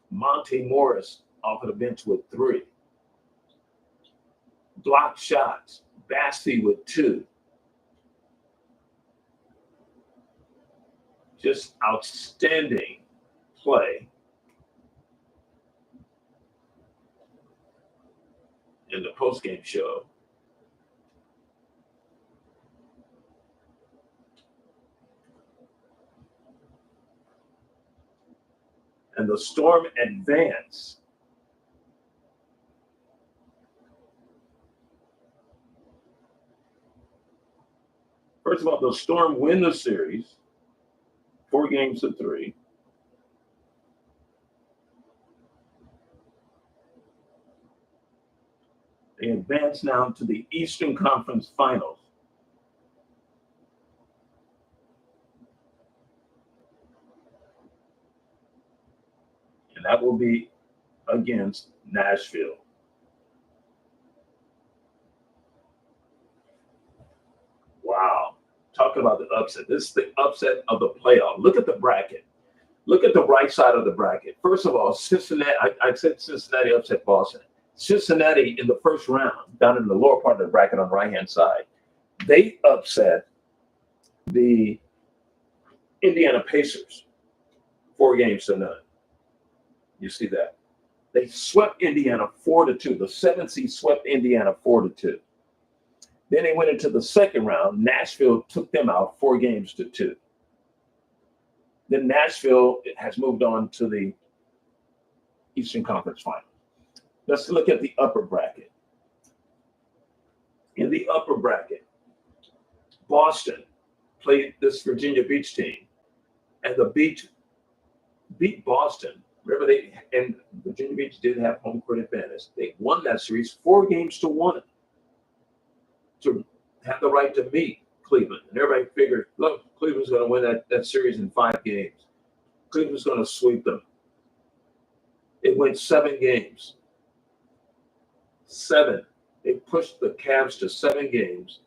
Monte Morris off of the bench with 3. Block shots, Bassey with 2. Just outstanding play in the postgame show. And the Storm advance. First of all, the Storm win the series 4-3. They advance now to the Eastern Conference Finals. And that will be against Nashville. Wow. Talking about the upset. This is the upset of the playoff. Look at the bracket. Look at the right side of the bracket. First of all, Cincinnati, I said Cincinnati upset Boston. Cincinnati in the first round, down in the lower part of the bracket on the right-hand side, they upset the Indiana Pacers 4-0. You see that? They swept Indiana 4-2. The 7th seed swept Indiana 4-2. Then they went into the second round. Nashville took them out 4-2. Then Nashville has moved on to the Eastern Conference Final. Let's look at the upper bracket. In the upper bracket, Boston played this Virginia Beach team, and the Beach beat Boston. Remember, and Virginia Beach did have home court advantage. They won that series 4-1 to have the right to meet Cleveland. And everybody figured, look, Cleveland's going to win that series in 5 games. Cleveland's going to sweep them. It went 7 games. 7. They pushed the Cavs to 7 games,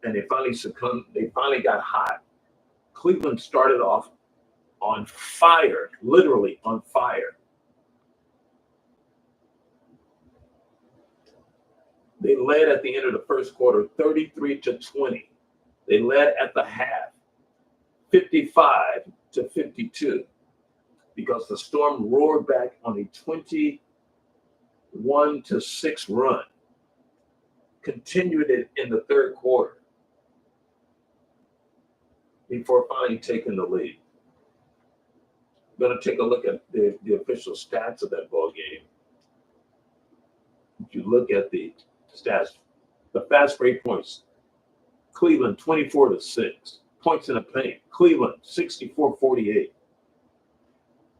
and they finally succumbed. They finally got hot. Cleveland started off on fire, literally on fire. They led at the end of the first quarter 33-20. They led at the half 55-52 because the Storm roared back on a 21-6 run, continued it in the third quarter before finally taking the lead. I'm going to take a look at the official stats of that ball game. If you look at the stats, the fast break points, Cleveland 24-6. Points in the paint, Cleveland 64-48.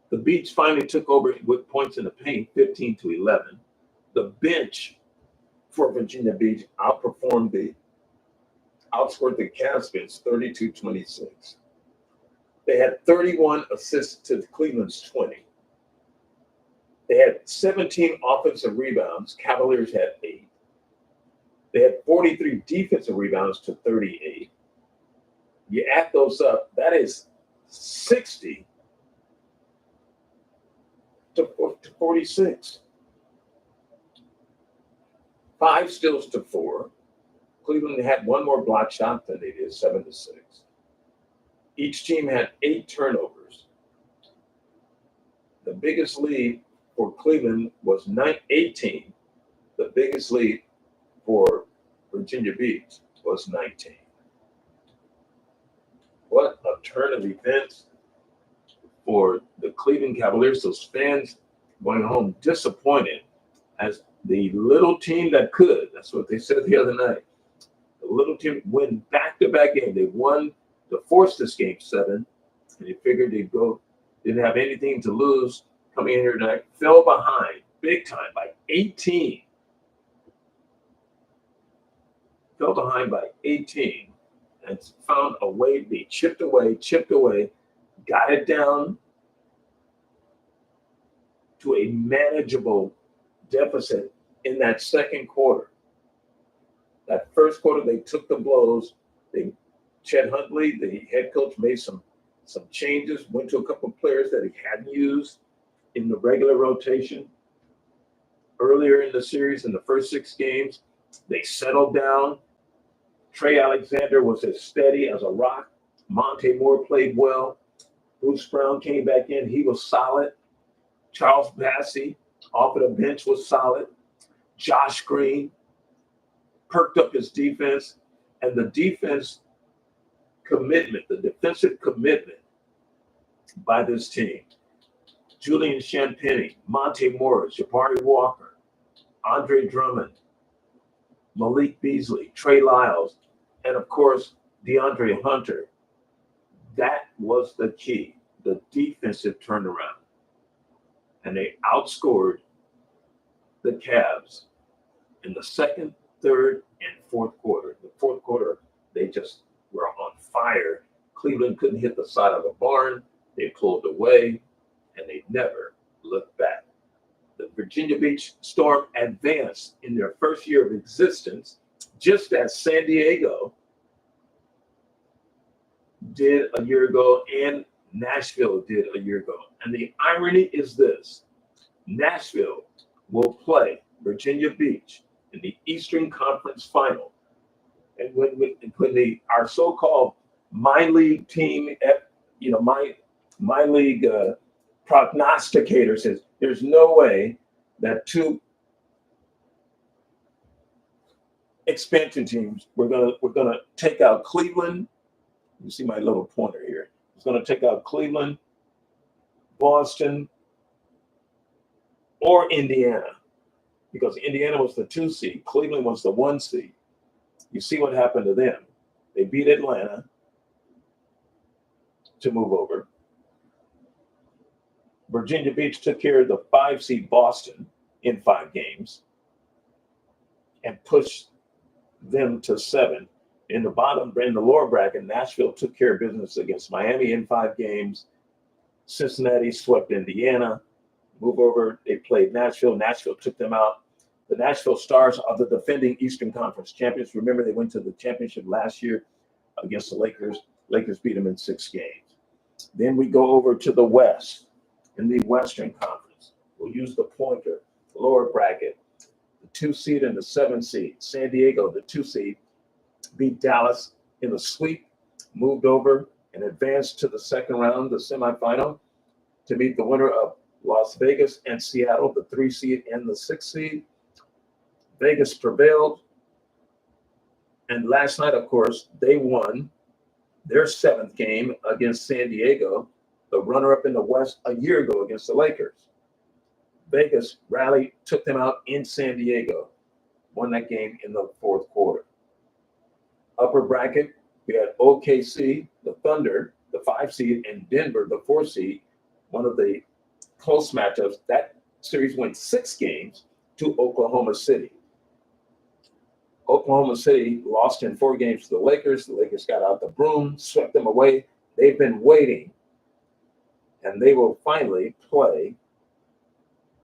The Beach finally took over with points in the paint, 15-11. The bench for Virginia Beach outscored the Cavs bench 32-26. They had 31 assists to Cleveland's 20. They had 17 offensive rebounds. Cavaliers had 8. They had 43 defensive rebounds to 38. You add those up, that is 60 to 46. 5 steals to 4. Cleveland had 1 more block shot than they did, 7-6. Each team had 8 turnovers. The biggest lead for Cleveland was 18. The biggest lead for Virginia Beach was 19. What a turn of events for the Cleveland Cavaliers. Those fans going home disappointed as the little team that could. That's what they said the other night. The little team win back-to-back game. They won to force this game 7, and they figured they'd go, didn't have anything to lose coming in here tonight. Fell behind big time by 18. Fell behind by 18 and found a way. They chipped away, got it down to a manageable deficit in that second quarter. That first quarter, they took the blows. They Chet Huntley, the head coach, made some changes, went to a couple of players that he hadn't used in the regular rotation earlier in the series. In the first 6 games, they settled down. Trey Alexander was as steady as a rock. Monte Moore played well. Bruce Brown came back in. He was solid. Charles Bassey off of the bench was solid. Josh Green perked up his defense. And the defense commitment, the defensive commitment by this team, Julian Champagnie, Monte Morris, Jabari Walker, Andre Drummond, Malik Beasley, Trey Lyles, and of course, DeAndre Hunter. That was the key, the defensive turnaround. And they outscored the Cavs in the second, third, and fourth quarter. The fourth quarter, they just were on fire. Cleveland couldn't hit the side of the barn. They pulled away, and they never looked back. The Virginia Beach Storm advanced in their first year of existence, just as San Diego did a year ago and Nashville did a year ago. And the irony is this: Nashville will play Virginia Beach in the Eastern Conference Final. And when our so-called my league team, my league prognosticator says there's no way that 2 expansion teams we're gonna take out Cleveland. You see my little pointer here. It's going to take out Cleveland, Boston, or Indiana, because Indiana was the 2 seed. Cleveland was the 1 seed. You see what happened to them. They beat Atlanta to move over. Virginia Beach took care of the 5 seed Boston in 5 games and pushed them to 7. In the lower bracket, Nashville took care of business against Miami in 5 games. Cincinnati swept Indiana. Move over, they played Nashville. Nashville took them out. The Nashville Stars are the defending Eastern Conference champions. Remember, they went to the championship last year against the Lakers. Lakers beat them in 6 games. Then we go over to the West. In the Western Conference, we'll use the pointer, the lower bracket, the 2 seed and the 7 seed. San Diego, the 2 seed, beat Dallas in the sweep, moved over and advanced to the second round, the semifinal, to meet the winner of Las Vegas and Seattle, the 3 seed and the 6 seed. Vegas prevailed. And last night, of course, they won their 7th game against San Diego, the runner-up in the West a year ago against the Lakers. Vegas rallied, took them out in San Diego, won that game in the 4th quarter. Upper bracket, we had OKC, the Thunder, the 5 seed, and Denver, the 4 seed, one of the close matchups. That series went 6 games to Oklahoma City. Oklahoma City lost in 4 games to the Lakers. The Lakers got out the broom, swept them away. They've been waiting, and they will finally play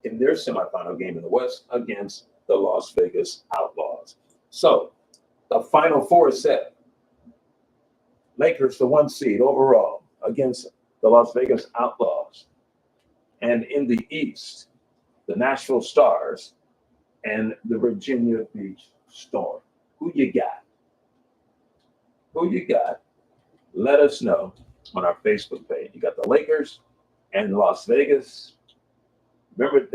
in their semifinal game in the West against the Las Vegas Outlaws. So the Final 4 is set. Lakers, the 1 seed overall, against the Las Vegas Outlaws. And in the East, the Nashville Stars and the Virginia Beach Storm. Who you got? Who you got? Let us know on our Facebook page. You got the Lakers and Las Vegas. Remember,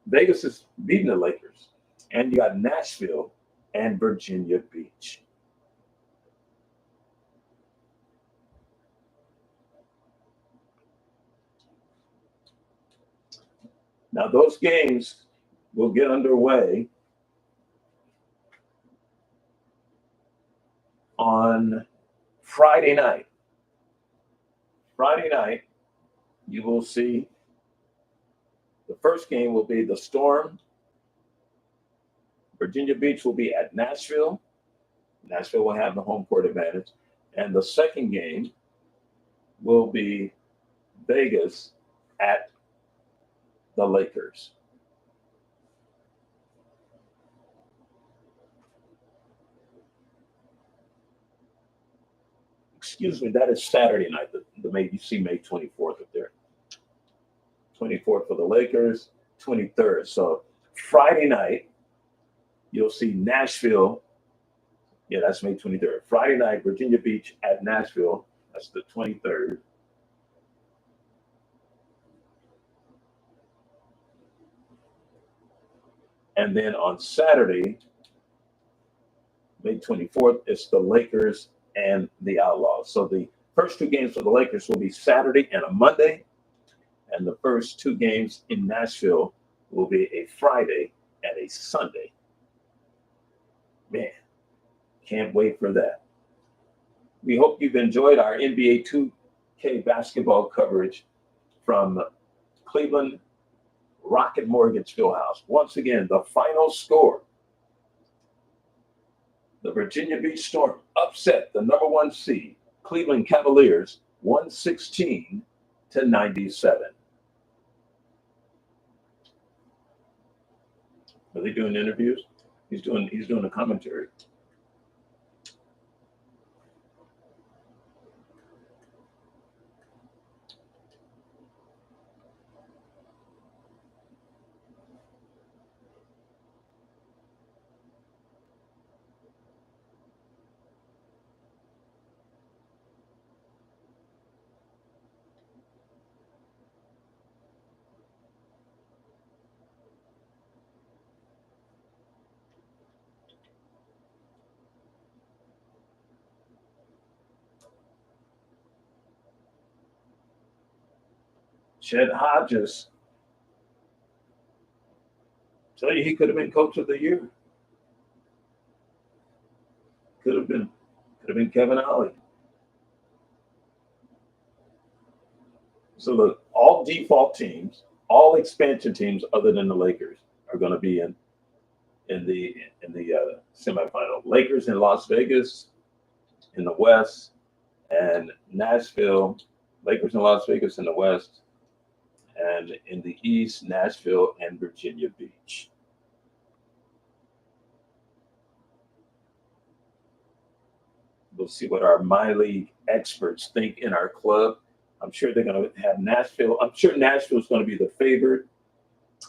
Vegas is beating the Lakers. And you got Nashville and Virginia Beach. Now, those games will get underway on Friday night. Friday night, you will see the first game will be the Storm. Virginia Beach will be at Nashville. Nashville will have the home court advantage. And the second game will be Vegas at the Lakers. excuse me, that is Saturday night. You see May 24th up there. 24th for the Lakers, 23rd. So Friday night, you'll see Nashville. Yeah, that's May 23rd. Friday night, Virginia Beach at Nashville. That's the 23rd. And then on Saturday, May 24th, it's the Lakers and the Outlaws. So the first two games for the Lakers will be Saturday and a Monday. And the first two games in Nashville will be a Friday and a Sunday. Man, can't wait for that. We hope you've enjoyed our NBA 2K basketball coverage from Cleveland Rocket Mortgage Fieldhouse. Once again, the final score. The Virginia Beach Storm upset the number 1 seed, Cleveland Cavaliers, 116-97. Are they doing interviews? He's doing a commentary. Chet Hodges. Tell you he could have been coach of the year. Could have been Kevin Ollie. So look, all default teams, all expansion teams other than the Lakers are going to be in the semifinal. Lakers in Las Vegas in the West, and Nashville. Lakers in Las Vegas in the West, and in the East, Nashville and Virginia Beach. We'll see what our My League experts think in our club. I'm sure they're going to have Nashville. I'm sure Nashville's going to be the favorite.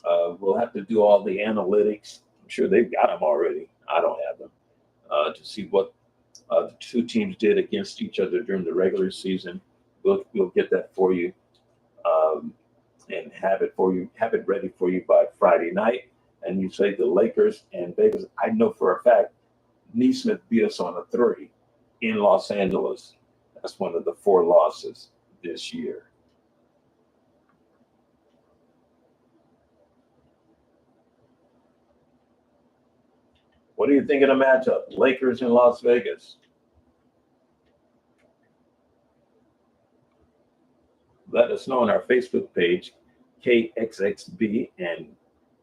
We'll have to do all the analytics. I'm sure they've got them already. I don't have them to see what the two teams did against each other during the regular season. We'll get that for you and have it ready for you by Friday night. And you say the Lakers and Vegas. I know for a fact Neesmith beat us on a 3 in Los Angeles. That's one of the 4 losses this year. What do you think of the matchup? Lakers in Las Vegas. Let us know on our Facebook page, KXXB and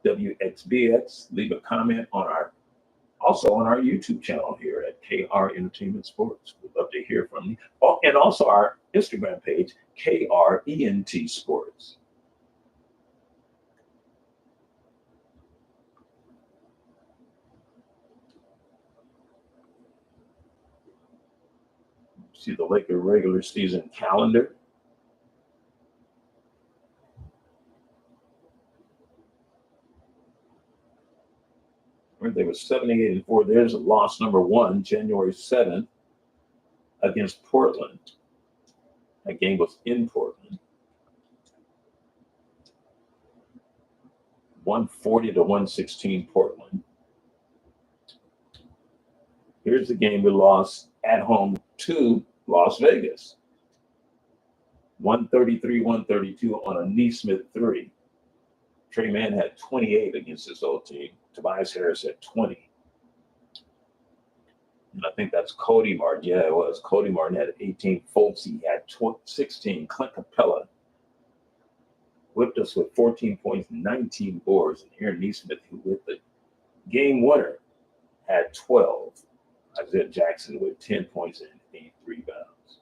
WXBX. Leave a comment also on our YouTube channel here at KR Entertainment Sports. We'd love to hear from you. Oh, and also our Instagram page, KRENT Sports. See the Lakers regular season calendar. They were 78-4. There's loss number 1, January 7th, against Portland. That game was in Portland. 140-116 Portland. Here's the game we lost at home to Las Vegas. 133-132 on a Neesmith 3. Trey Mann had 28 against his old team. Tobias Harris had 20. And I think that's Cody Martin. Yeah, it was. Cody Martin had 18. Folksy had 16. Clint Capella whipped us with 14 points, 19 boards. And Aaron Neesmith, who with the game winner, had 12. Isaiah Jackson with 10 points and 8 rebounds.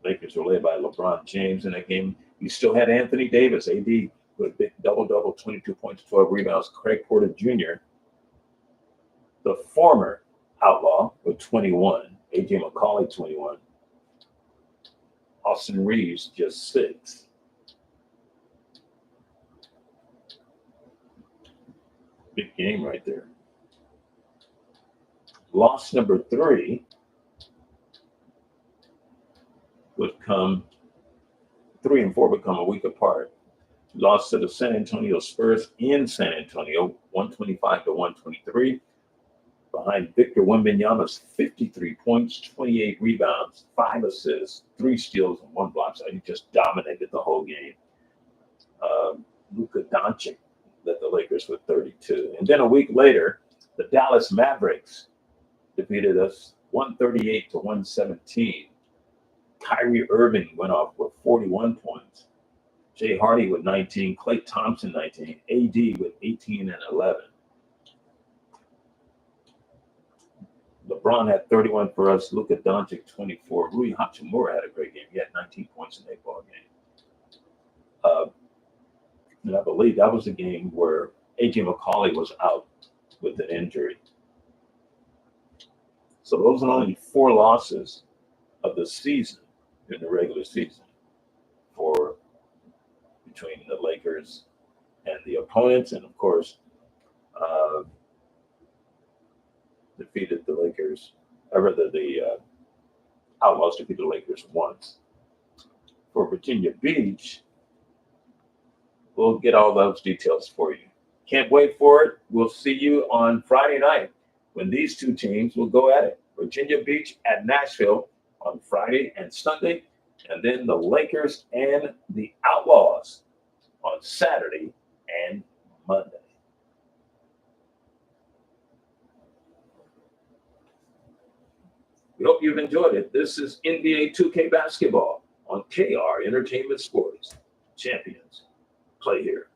Lakers were led by LeBron James in that game. We still had Anthony Davis, AD, with a big double-double, 22 points, 12 rebounds. Craig Porter Jr., the former Outlaw with 21. A.J. McCauley, 21. Austin Reeves, just 6. Big game right there. Loss number 3 would come, 3 and 4 become a week apart. Lost to the San Antonio Spurs in San Antonio, 125 to 123. Behind Victor Wembanyama's 53 points, 28 rebounds, 5 assists, 3 steals, and 1 block. So he just dominated the whole game. Luka Doncic led the Lakers with 32. And then a week later, the Dallas Mavericks defeated us 138 to 117. Kyrie Irving went off with 41 points. Jay Hardy with 19, Klay Thompson 19, AD with 18 and 11. LeBron had 31 for us, Luka Doncic 24. Rui Hachimura had a great game. He had 19 points in that ball game. And I believe that was the game where A.J. McCauley was out with an injury. So those are only 4 losses of the season in the regular season for between the Lakers and the opponents, and of course, defeated the Lakers, or rather the Outlaws defeated the Lakers once. For Virginia Beach, we'll get all those details for you. Can't wait for it. We'll see you on Friday night when these 2 teams will go at it. Virginia Beach at Nashville on Friday and Sunday, and then the Lakers and the Outlaws on Saturday and Monday. We hope you've enjoyed it. This is NBA 2K basketball on KR Entertainment Sports. Champions play here.